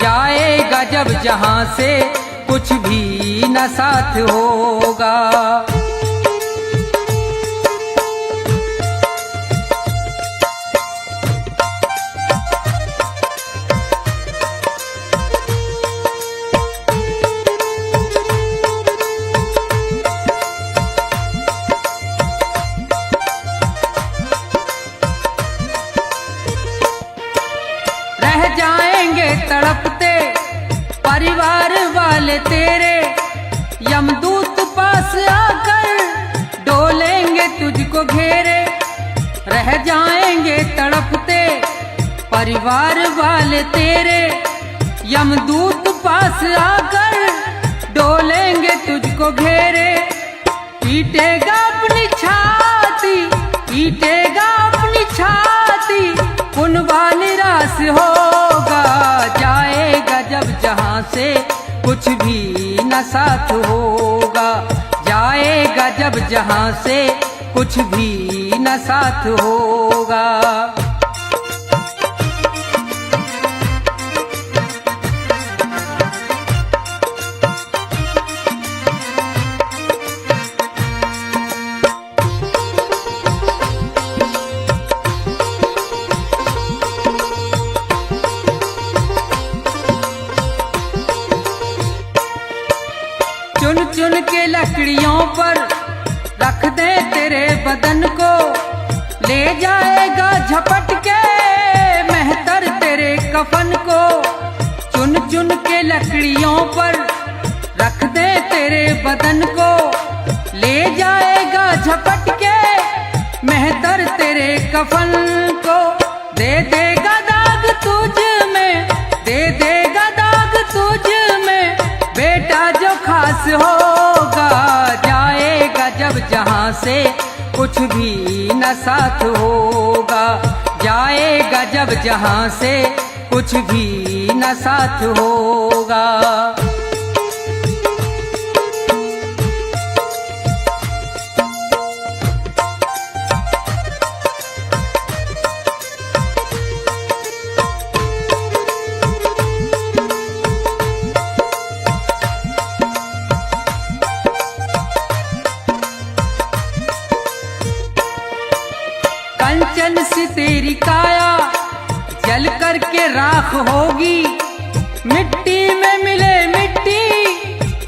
जाएगा जब जहां से कुछ भी न साथ होगा। रह जाएंगे तड़पते परिवार वाले तेरे, यमदूत पास आकर डोलेंगे तुझको घेरे। रह जाएंगे तड़पते परिवार वाले तेरे, यमदूत पास आकर डोलेंगे तुझको घेरे। पीटेगा अपनी छाती, पीटेगा अपनी छाती, कुनबा निराश होगा। जाएगा जब जहां से कुछ भी न साथ होगा। जाएगा जब जहां से कुछ भी न साथ होगा। चुन चुन के लकड़ियों पर रख दे तेरे बदन को, ले जाएगा झपट के मेहतर तेरे कफन को। चुन चुन के लकड़ियों पर रख दे तेरे बदन को, ले जाएगा झपट के मेहतर तेरे कफन को। दे देगा दाग तुझ में, दे देगा दाग तुझ में, बेटा जो खास होगा। जाएगा जब जहां से कुछ भी न साथ होगा। जाएगा जब जहां से कुछ भी न साथ होगा। कंचन सी तेरी काया जल करके राख होगी। मिट्टी में मिले मिट्टी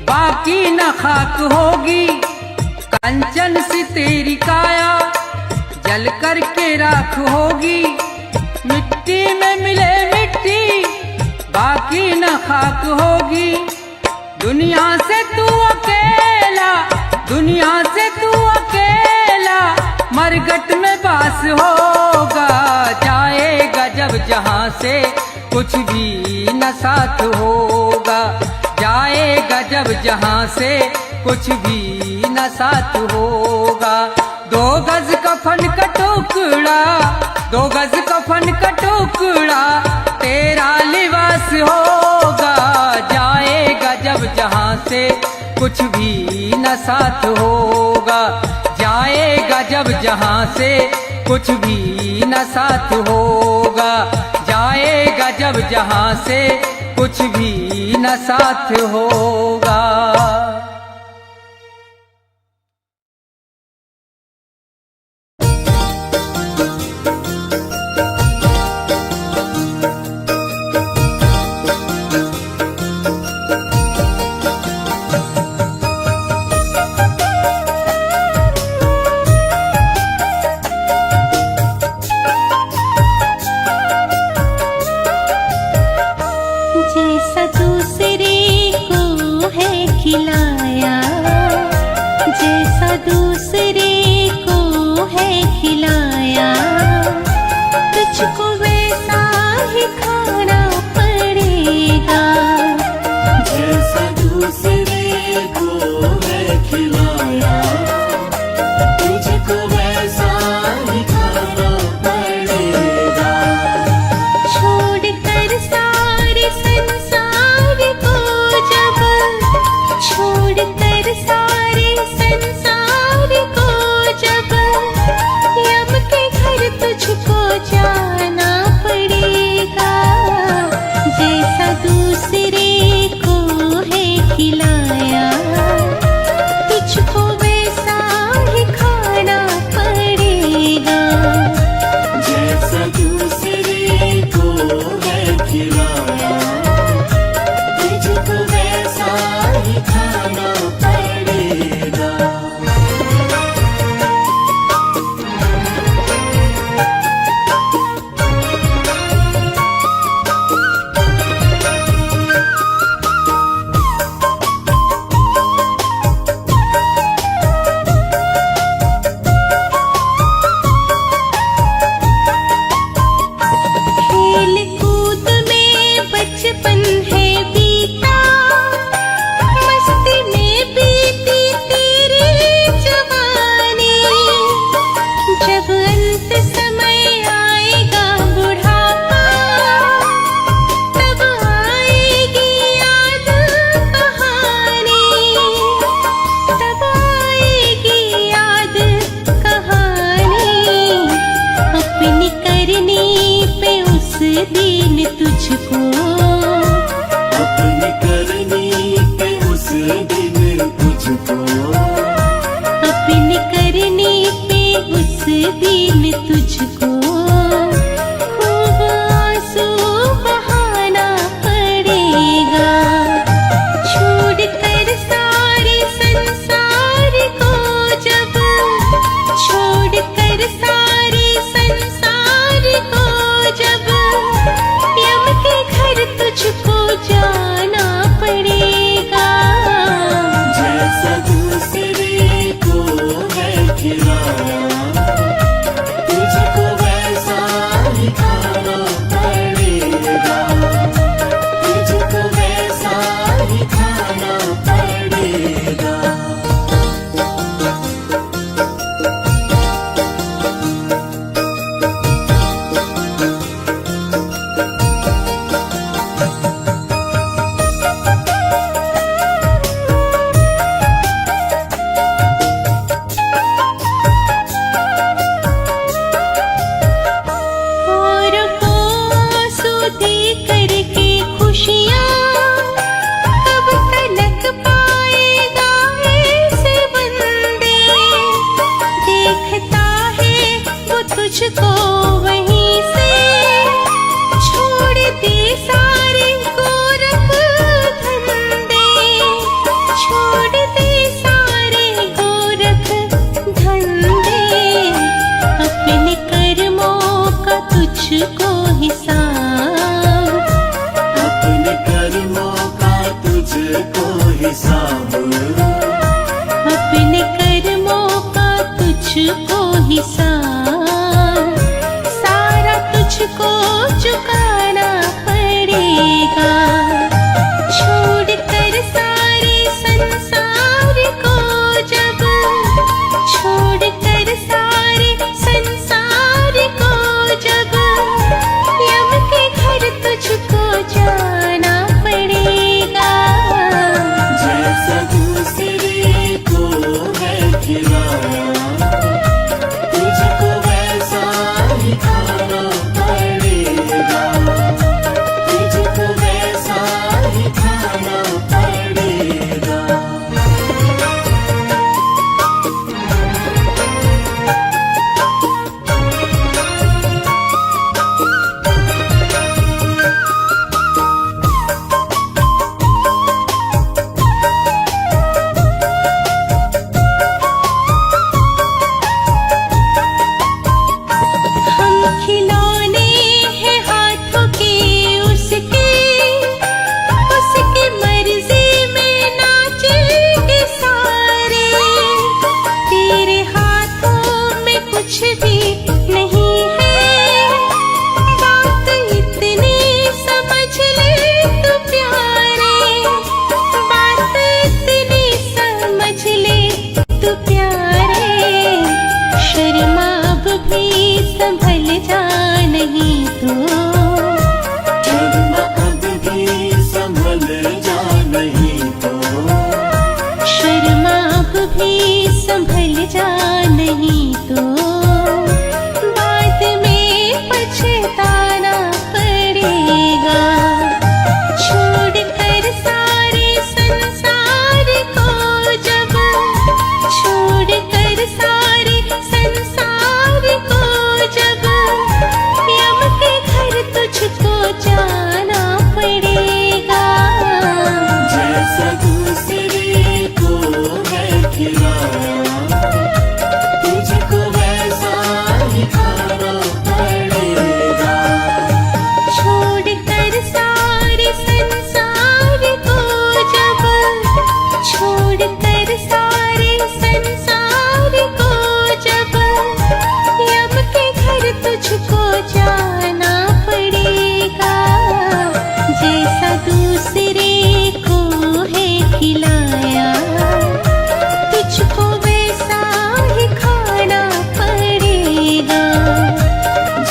बाकी न खाक होगी। कंचन सी तेरी काया जल करके राख होगी। मिट्टी में मिले मिट्टी बाकी न खाक होगी। दुनिया से तू अकेला, दुनिया से तू अकेला मरगट में बास होगा। जाएगा जब जहां से कुछ भी न साथ होगा। जाएगा जब जहां से कुछ भी न साथ होगा। 2 गज कफन का टुकड़ा, 2 गज कफन का टुकड़ा तेरा लिबास होगा। जाएगा जब जहां से कुछ भी न साथ होगा। जाएगा जब जहां से कुछ भी न साथ होगा। जाएगा जब जहां से कुछ भी न साथ होगा। जैसा दूसरे को है खिलाया वहीं से छोड़ दे सारे गोरख धंधे, छोड़ दे सारे गोरख धंधे। अपने कर्मों का तुझको हिसाब, अपने कर्मों का तुझको हिसाब, अपने कर्मों का तुझको हिसाब। सारा तुझको चुकाना पड़ेगा, छोड़ कर सारे संसार को जब, छोड़ कर सारे संसार को जब, यम के घर तुझको जाना पड़ेगा। जैसा दूसरे को है खिलाया, तुझको वैसा ही खाना पड़ेगा, तुझको वैसा ही खाना पड़ेगा। हम खिलौने हैं हाथों के उसके, उसकी मर्जी में नाचेंगे सारे। तेरे हाथों में कुछ भी नहीं है, बात इतनी समझ ले तू प्यारे, बात इतनी समझ ले तू प्यारे। शर्मा अब भी संभल जा नहीं तो, शर्मा अब भी संभल जा नहीं तो, शर्मा अब भी संभल जा नहीं तो, बाद में पछताना पड़ेगा। छोड़ कर सारे संसार को जब, छोड़ कर सारे संसार को जब, यम के घर तुझको जाना पड़ेगा। जैसा दूसरे को है खिलाया, तुझको वैसा ही खाना पड़ेगा। छोड़ कर सारे संसार को जब, छोड़ कर सारे संसार को जब, यम के घर तुझको जाना पड़ेगा। जैसा दूसरे को है खिलाया, तुझको वैसा ही खाना पड़ेगा।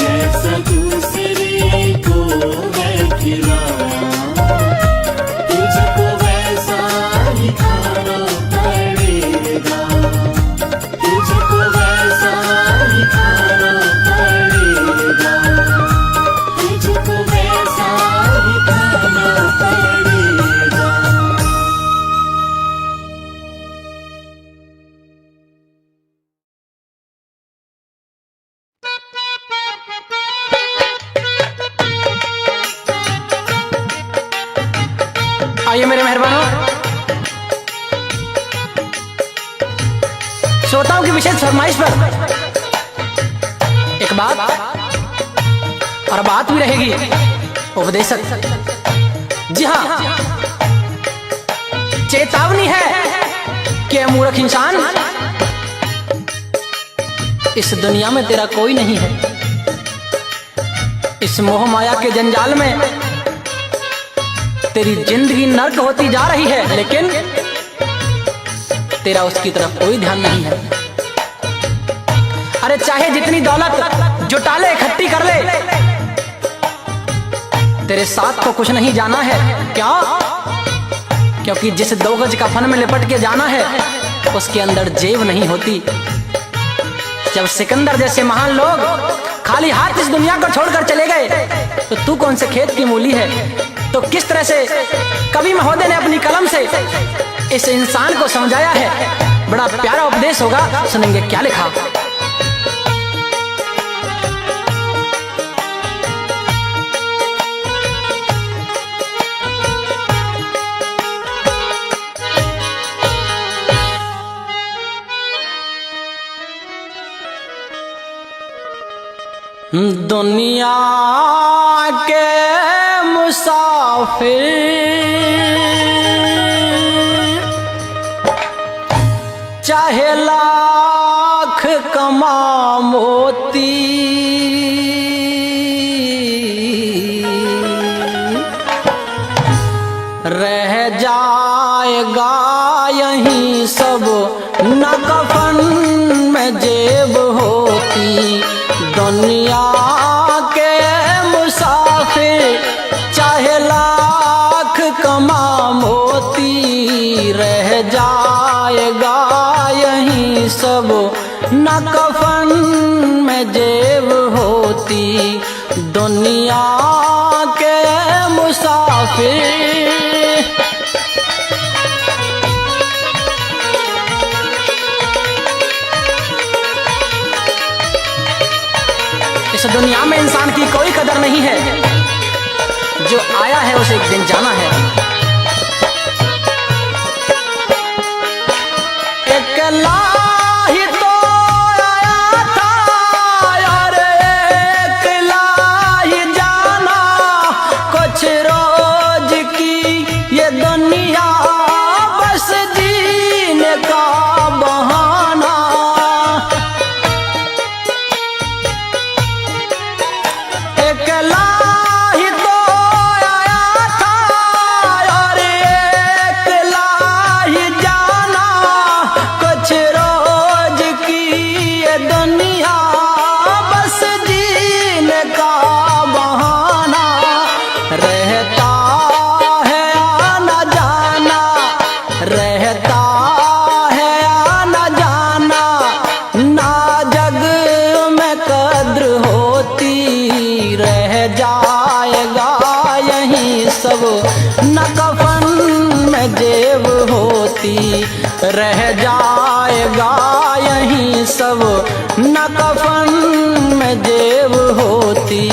जैसा दूसरे को है खिलाया, तुझको वैसा ही खाना पड़ेगा, तुझको वैसा ही खाना पड़ेगा, तुझको वैसा ही खाना पड़ेगा। आइए मेरे मेहरबानों, श्रोताओं की विशेष फरमाइश पर एक बात और बात भी रहेगी उपदेशक। जी हाँ, चेतावनी है कि मूर्ख इंसान, इस दुनिया में तेरा कोई नहीं है। इस मोह माया के जंजाल में तेरी जिंदगी नर्क होती जा रही है, लेकिन तेरा उसकी तरफ कोई ध्यान नहीं है। अरे चाहे जितनी दौलत जुटा ले, इकट्ठी कर ले, तेरे साथ को कुछ नहीं जाना है। क्या? क्योंकि जिस 2 गज का फन में लिपट के जाना है, उसके अंदर जेब नहीं होती। जब सिकंदर जैसे महान लोग खाली हाथ इस दुनिया को छोड़कर चले गए, तो तू कौन से खेत की मूली है? तो किस तरह से कवि महोदय ने अपनी कलम से इस इंसान को समझाया है। बड़ा प्यारा उपदेश होगा, सुनेंगे क्या लिखा। दुनिया के मुसाफिर चाहे लाख कमा मोती, रह जाएगा यहीं सब न कफन में जेब होती। दुनिया के मुसाफिर चाहे लाख कमा मोती, रह जाएगा यहीं सब न कफन में जेब होती। दुनिया के मुसाफिर इस दुनिया में इंसान की कोई कदर नहीं है, जो आया है उसे एक दिन जाना है। एक लाही तो आया था और एक लाही जाना, कुछ रोज की ये दुनिया बस जीने का बहाना। एक लाही तो आया था और एक लाही जाना, कुछ रोज की ये दुनिया बस जीने का बहाना। रहता है आना जाना, रहता है आना जाना, ना जग में कद्र होती। रह जाएगा यहीं सब न कफन में जेब होती। रह जाएगा यहीं सब न कफन में जेब होती।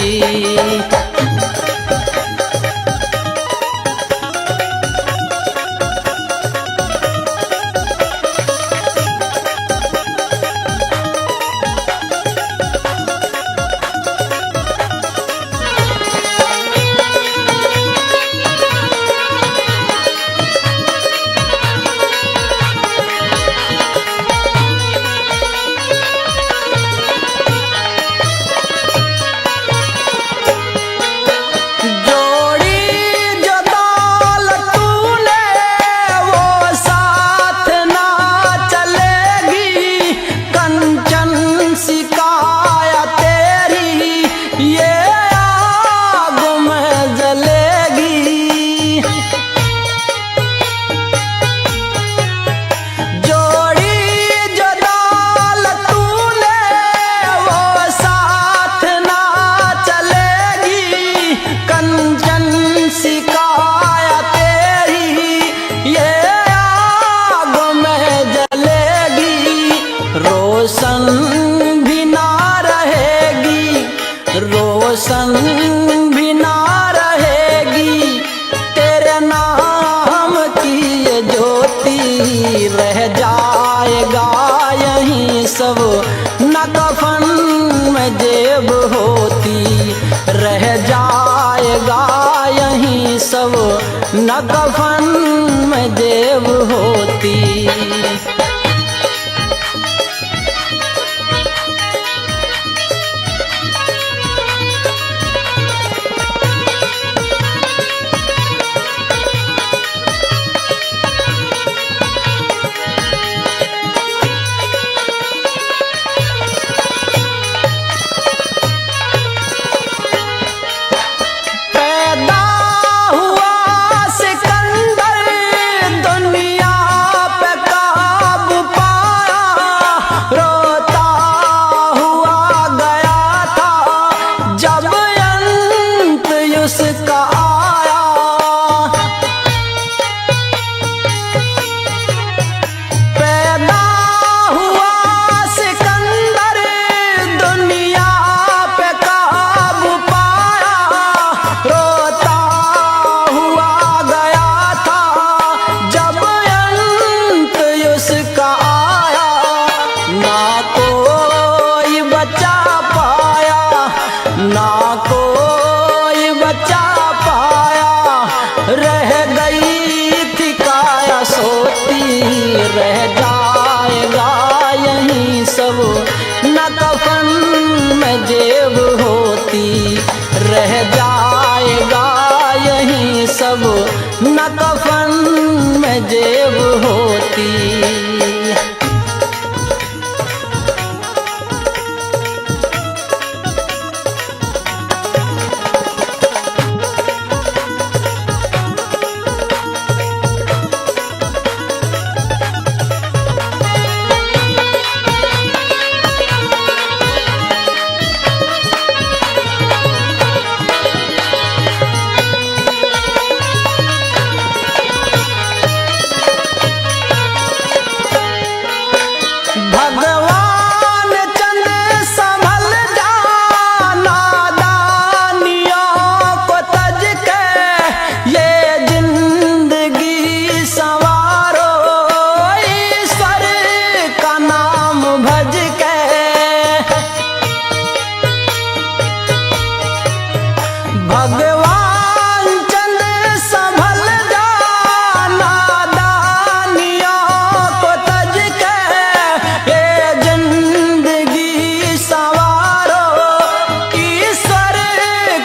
रोशन भी ना रहेगी, रोशन भी ना रहेगी तेरे नाम की ये ज्योति। रह जाएगा यहीं सब न कफन में जेब होती। रह जाएगा यहीं सब न कफन में जेब होती। पैदा हुआ सिकंदर दुनिया पे ना कोई बचा पाया, रह गई थी काया सोती, रह जाएगा यहीं सब न कफन में जेब होती, रह जाएगा यहीं सब न कफन में जेब होती। भगवान चंद संभल जाना, दानियों को तज के ये जिंदगी संवारो, ईश्वर का नाम भज के। भगवान चंद संभल जाना, दानियों को तज के ये जिंदगी संवारो, ईश्वर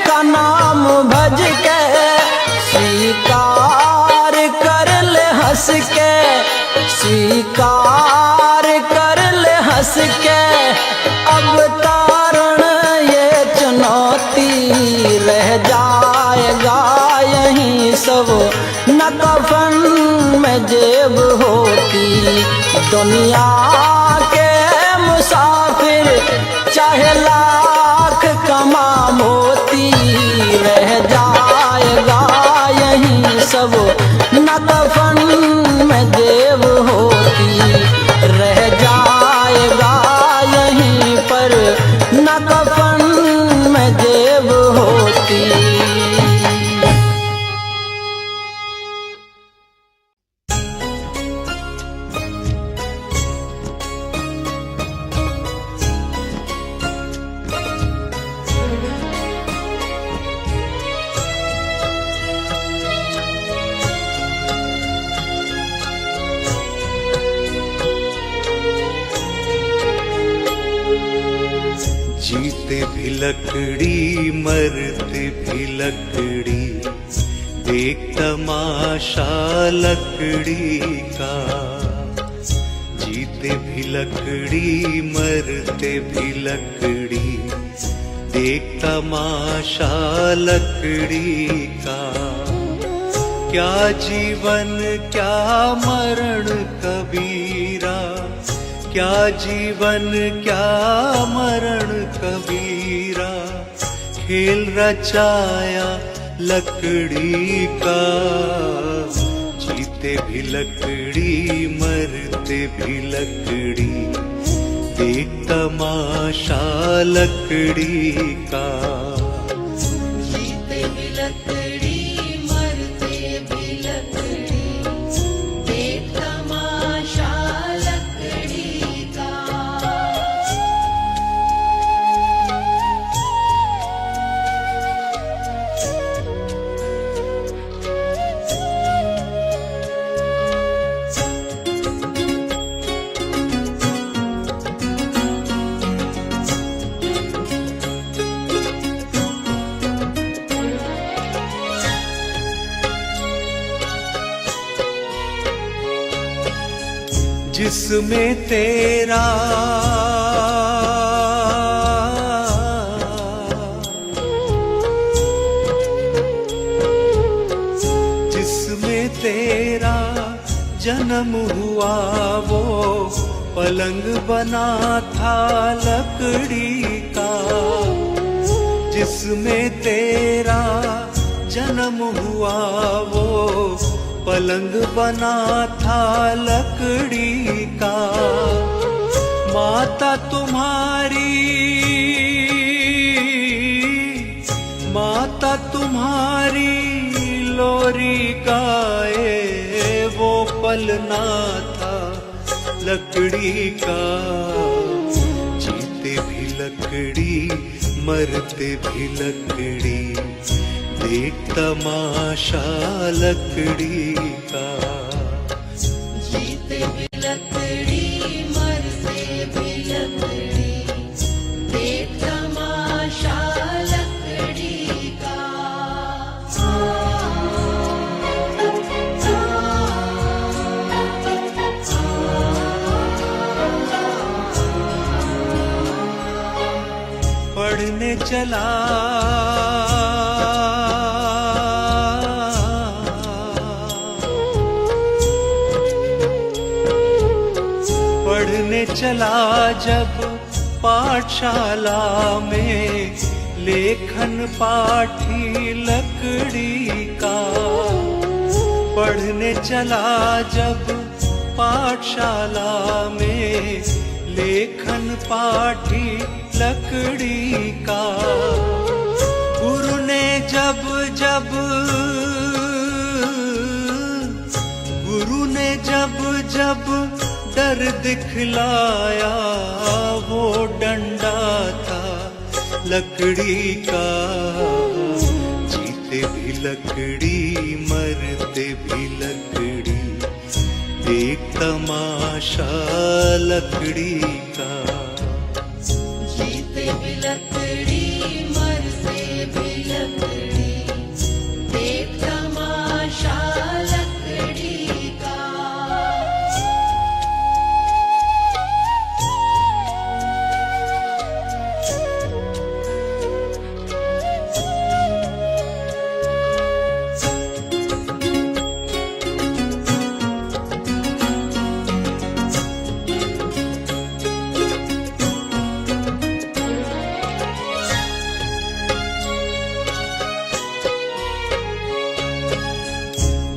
का नाम भज के। स्वीकार कर ले हंस के, स्वीकार कर ले हंस के, अब तारण ये चुनौती, रह जाएगा यहीं सब न कफन में जेब होती। दुनिया के मुसाफिर चाहे लाख कमा मोती, रह जाएगा यहीं सब न कफन में जेब होती, रह जाएगा यहीं पर न कफन में जेब होती। जीते भी लकड़ी मरते भी लकड़ी, देख तमाशा लकड़ी का। जीते भी लकड़ी मरते भी लकड़ी, देख तमाशा लकड़ी का। क्या जीवन क्या मरण कबीरा, क्या जीवन क्या मरण कबीरा, खेल रचाया लकड़ी का। जीते भी लकड़ी मरते भी लकड़ी, देख तमाशा लकड़ी का। जीते भी लकड़ी मरते भी लकड़ी, देख तमाशा लकड़ी का। जिसमें तेरा जिसमें तेरा जन्म हुआ वो पलंग बना था लकड़ी का। जिसमें तेरा जन्म हुआ वो पलंग बना था लकड़ी का। माता तुम्हारी लोरी गाए वो पलना था लकड़ी का। जीते भी लकड़ी मरते भी लकड़ी, देख तमाशा लकड़ी का। जीते भी लकड़ी मरते भी लकड़ी, देख तमाशा लकड़ी का। पढ़ने चला पढ़ने चला जब पाठशाला में, लेखन पाठी लकड़ी का। पढ़ने चला जब पाठशाला में, लेखन पाठी लकड़ी का। गुरु ने जब जब गुरु ने जब जब डर दिखलाया, वो डंडा था लकड़ी का। जीते भी लकड़ी मरते भी लकड़ी, देख तमाशा लकड़ी का। जीते भी लकड़ी मरते भी लकड़ी, देख तमाशा लकड़ी का।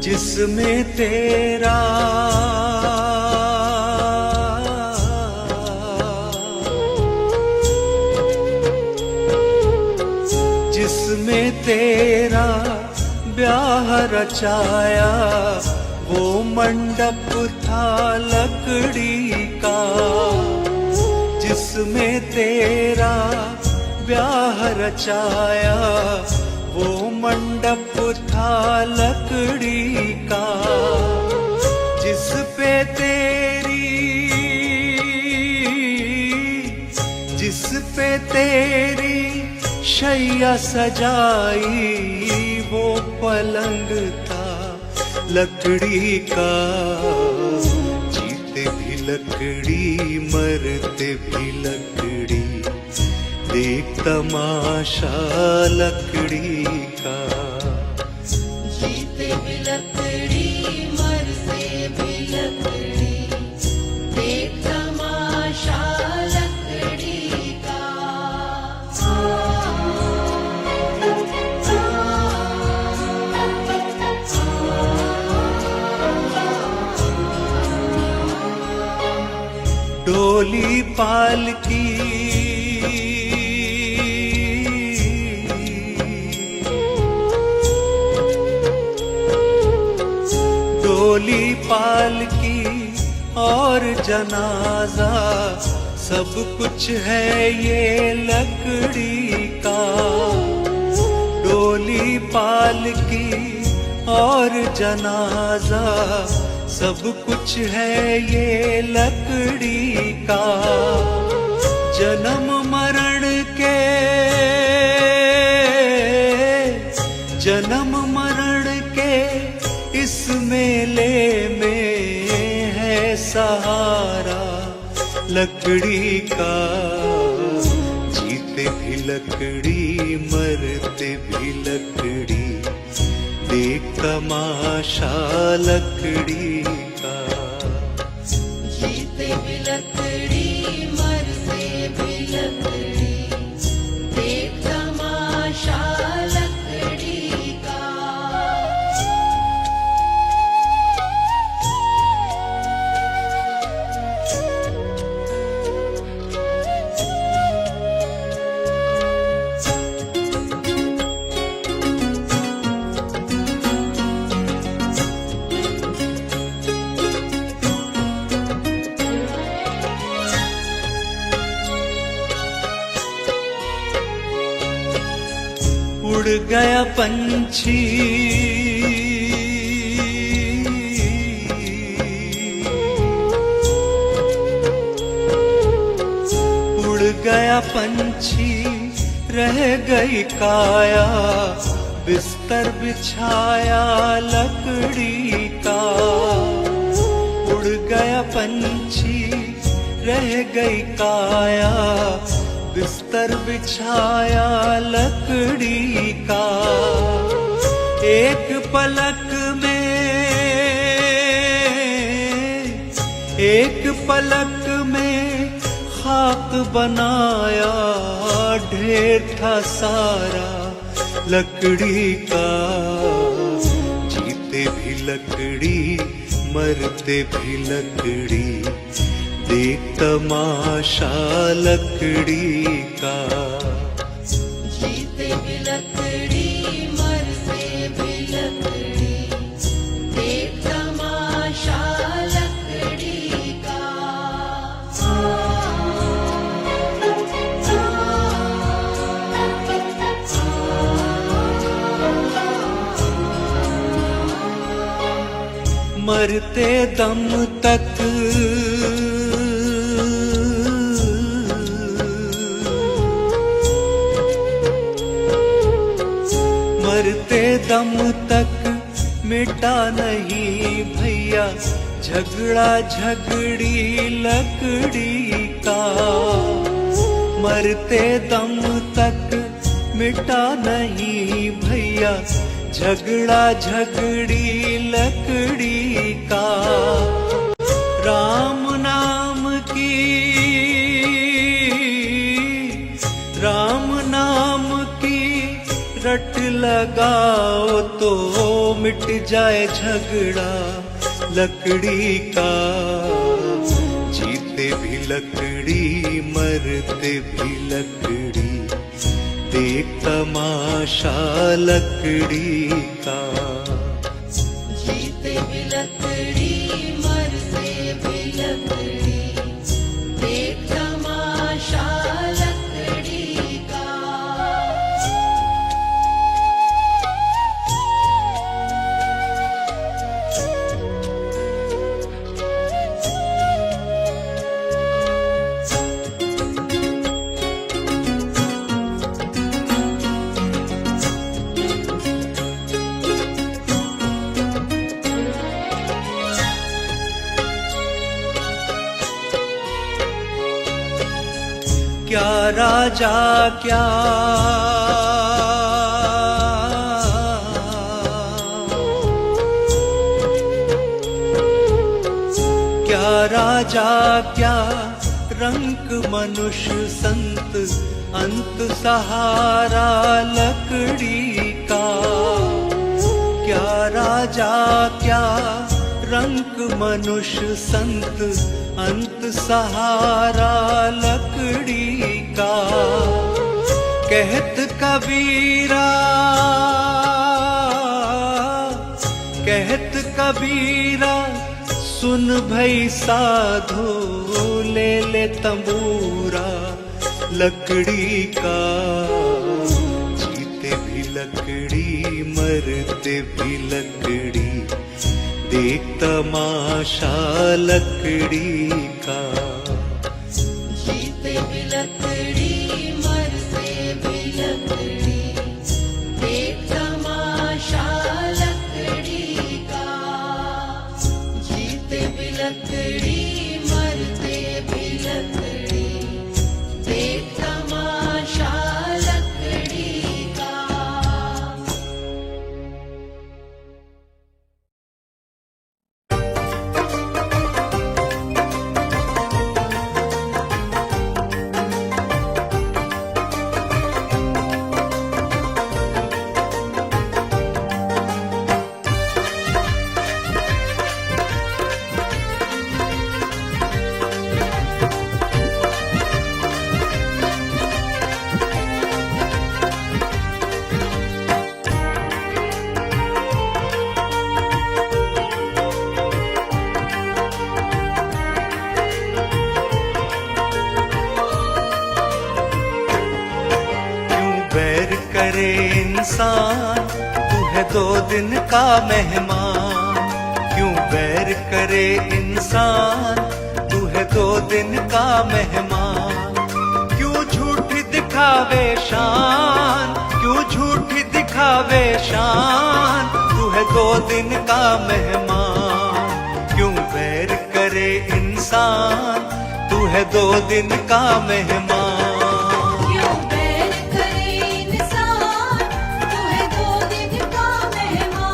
जिसमें तेरा जिसमें तेरा ब्याह रचाया, वो मंडप था लकड़ी का। जिसमें तेरा ब्याह रचाया, वो मंडप था लकड़ी का। जिस पे तेरी शैया सजाई, वो पलंग था लकड़ी का। जीते भी लकड़ी मरते भी लकड़ी, देख तमाशा लकड़ी का। जीते भी लकड़ी मरते भी लकड़ी, देख तमाशा लकड़ी का। डोली पालकी डोली पालकी और जनाजा, सब कुछ है ये लकड़ी का। डोली पालकी और जनाजा, सब कुछ है ये लकड़ी का। जन्म मरण के इस मेले में है सहारा लकड़ी का। जीते भी लकड़ी मरते भी लकड़ी, देख तमाशा लकड़ी का। जीते भी लकड़ी मरते भी लकड़ी, देख तमाशा लकड़ी का। उड़ गया पंछी उड़ गया पंछी रह गई काया बिस्तर बिछाया लकड़ी का उड़ गया पंछी रह गई काया बिस्तर बिछाया लकड़ी का एक पलक में खाक बनाया ढेर था सारा लकड़ी का जीते भी लकड़ी मरते भी लकड़ी देख तमाशा लकड़ी का जीते भी लकड़ी मरते भी लकड़ी देख तमाशा लकड़ी का मरते दम तक मरते दम तक मिटा नहीं भैया झगड़ा झगड़ी लकड़ी का मरते दम तक मिटा नहीं भैया झगड़ा झगड़ी लकड़ी का राम नाम की रट लगाओ तो मिट जाए झगड़ा लकड़ी का जीते भी लकड़ी मरते भी लकड़ी देख तमाशा लकड़ी का जीते भी लकड़ी मरते भी लकड़ी देख तमाशा लकड़ी का क्या राजा क्या राजा क्या रंग मनुष्य संत अंत सहारा लकड़ी का क्या राजा क्या रंग मनुष्य संत अंत सहारा लकड़ी का कहत कबीरा सुन भई साधो ले ले तंबूरा लकड़ी का जीते भी लकड़ी मरते भी लकड़ी देख तमाशा लकड़ी का जीते भी लकड़ी मरते भी लकड़ी देख तमाशा लकड़ी का जीते भी लकड़ी मरते भी लकड़ी देख तमाशा लकड़ी का करे इंसान, तू है 2 दिन का मेहमान। क्यों बैर करे इंसान, तू है 2 दिन का मेहमान। क्यों झूठी दिखावे शान, क्यों झूठी दिखावे शान, तू है 2 दिन का मेहमान। क्यों बैर करे इंसान, तू है 2 दिन का मेहमान। क्यों बैर करे इंसान, तू है 2 दिन का मेहमान।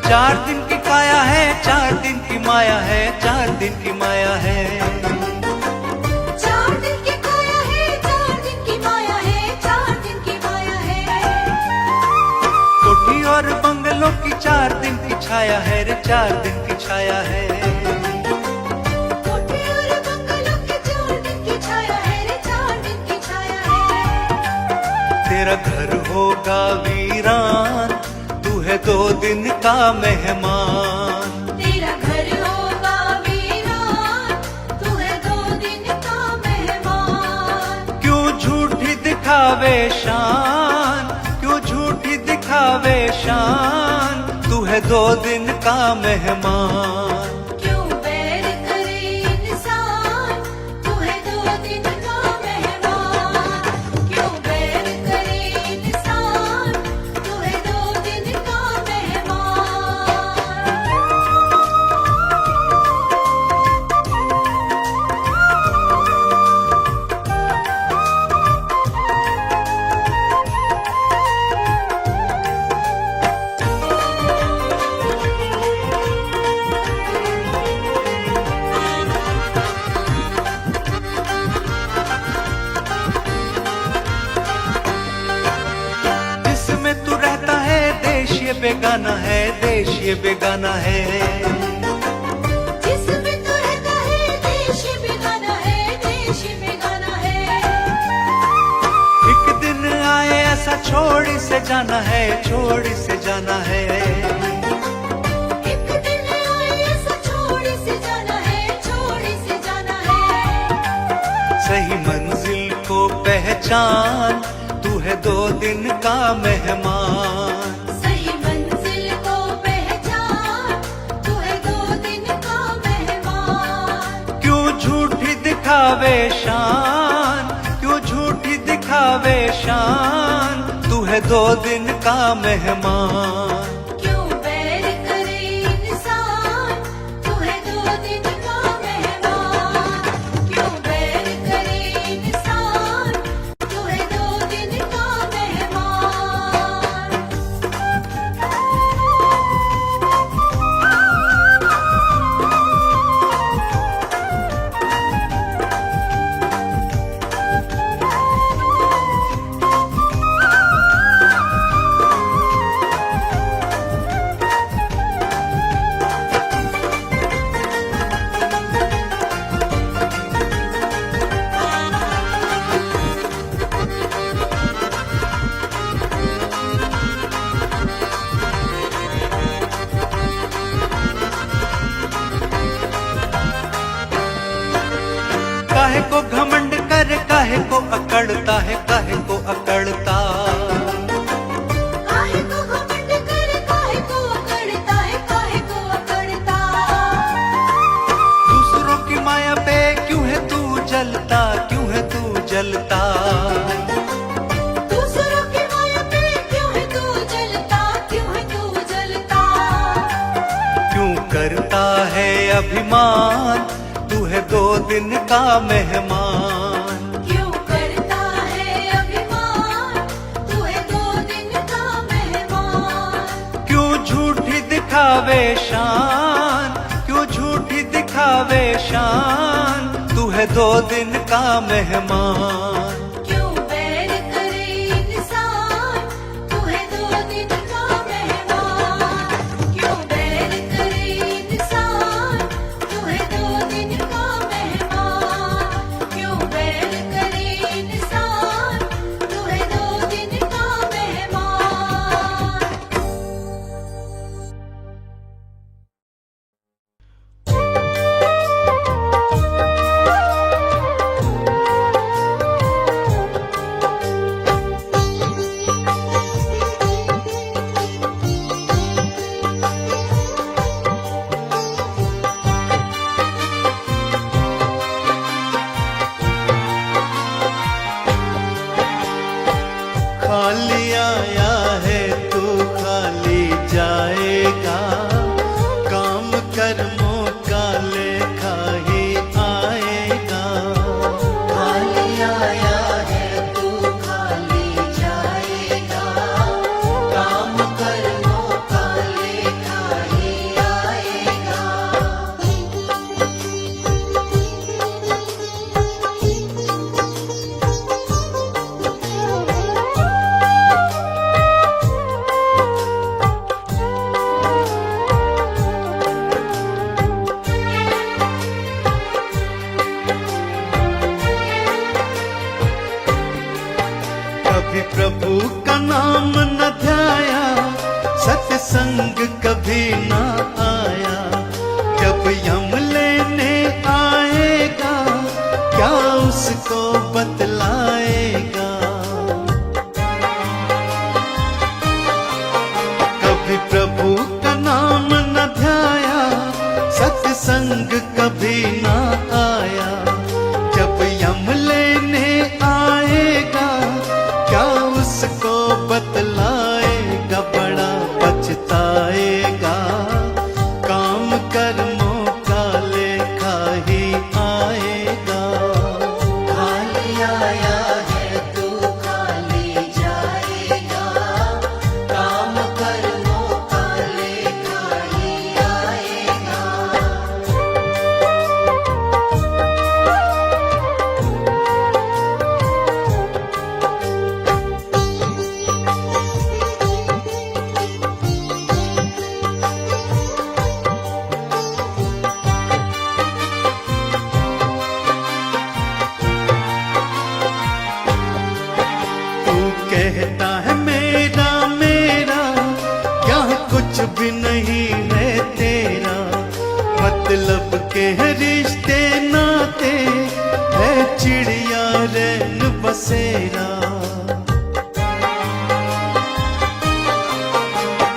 चार दिन की काया है, 4 दिन की माया है, 4 दिन की माया है। 4 दिन की काया है, 4 दिन की माया है, 4 दिन की माया है। कोठी और बंगलों की 4 दिन की छाया है रे, 4 दिन की छाया है। कोठी और बंगलों की 4 दिन की छाया है रे, 4 दिन की छाया है। तेरा घर होगा वीरान, तू है 2 दिन का मेहमान। तेरा घर होगा वीरान, तू है 2 दिन का मेहमान। क्यों झूठी दिखावे शान, क्यों झूठी दिखावे शान, तू है 2 दिन का मेहमान। क्यों बैर करे इंसान, तू है 2 दिन का मेहमान। क्यों बैर करे इंसान, तू है 2 दिन का मेहमान। जिसमें तू रहता है देश ये बेगाना है, देश ये बेगाना है। जिसमें तू रहता है देश बेगाना है, देश बेगाना है। एक दिन आए ऐसा छोड़ से जाना है, छोड़ से जाना है। एक दिन आए ऐसा छोड़ से जाना है, छोड़ से जाना है। सही मंजिल को पहचान, तू है 2 दिन का मेहमान। सही मंजिल को पहचान, तू है 2 दिन का मेहमान। क्यों झूठी दिखावे शान, क्यों झूठी दिखावे शान, तू है 2 दिन का मेहमान। क्यों बैर करे इंसान, तू है 2 दिन का मेहमान। क्यों बैर करे इंसान, तू है 2 दिन का मेहमान। काहे को घमंड कर, काहे को अकड़ता है, काहे को अकड़ता। काहे को घमंड कर, काहे को अकड़ता है, काहे को अकड़ता। दूसरों की माया पे क्यों है तू जलता, क्यों है तू जलता। दूसरों की माया पे क्यों है तू जलता, क्यों है तू जलता। क्यों करता है अभिमान, तू है 2 दिन का मेहमान। क्यों करता है अभिमान, तू है 2 दिन का मेहमान। क्यों झूठी दिखावे शान, क्यों गावे शान, तू है 2 दिन का मेहमान। क्यों बैर करे इंसान, तू है 2 दिन का मेहमान। क्यों बैर करे इंसान, तू है 2 दिन का मेहमान। क्यों बैर करे इंसान, तू है 2 दिन का मेहमान। खाली आया है तू खाली जाएगा, काम कर्मों का लेखा ही आएगा। खाली आया है तू खाली जाएगा, काम कर्मों का लेखा ही आएगा। कभी प्रभु का नाम न ध्याया, सत्संग कभी ना आया। जब यम लेने आएगा, क्या उसको बतलाएगा। कभी प्रभु का नाम न ध्याया, सत्संग कभी ना आया। जब यम लेने आएगा, क्या उसको बतलाएगा। बड़ा पछताएगा, काम कर्मों का लेखा ही आएगा। खाली आया है तू खाली जाएगा, काम कर्मों का लेखा ही आएगा। तू कहता है मेरा मेरा, क्या कुछ भी नहीं है तेरा। मतलब के है रिश्ते नाते, है चिड़िया रैन बसेरा।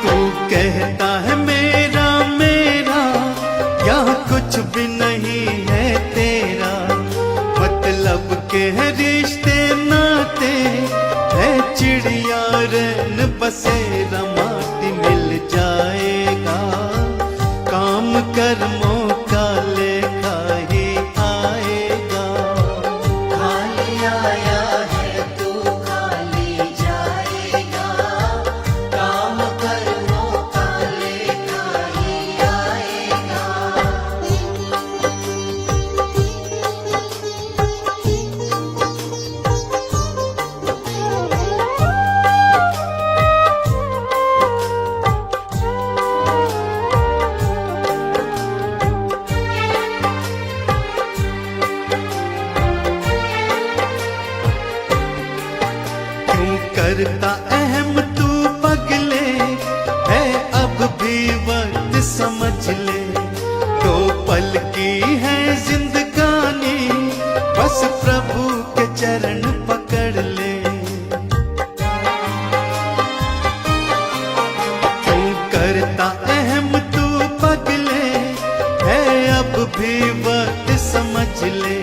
तू कहता है मेरा मेरा, यहाँ कुछ भी नहीं है तेरा। मतलब के है रिश्ते नाते, है चिड़िया रैन बसेरा। माटी मिल जाएगा, काम कर्मों का लेखा ही आएगा। खाली आया है तू खाली जाएगा, काम कर्मों का लेखा ही आएगा। क्यों करता अहम तू पगले, है अब भी वक्त समझ ले। 2 पल की है जिंदगानी, बस प्रभु के चरण पकड़ ले। क्यों करता अहम तू पगले, है अब भी वक्त समझ ले।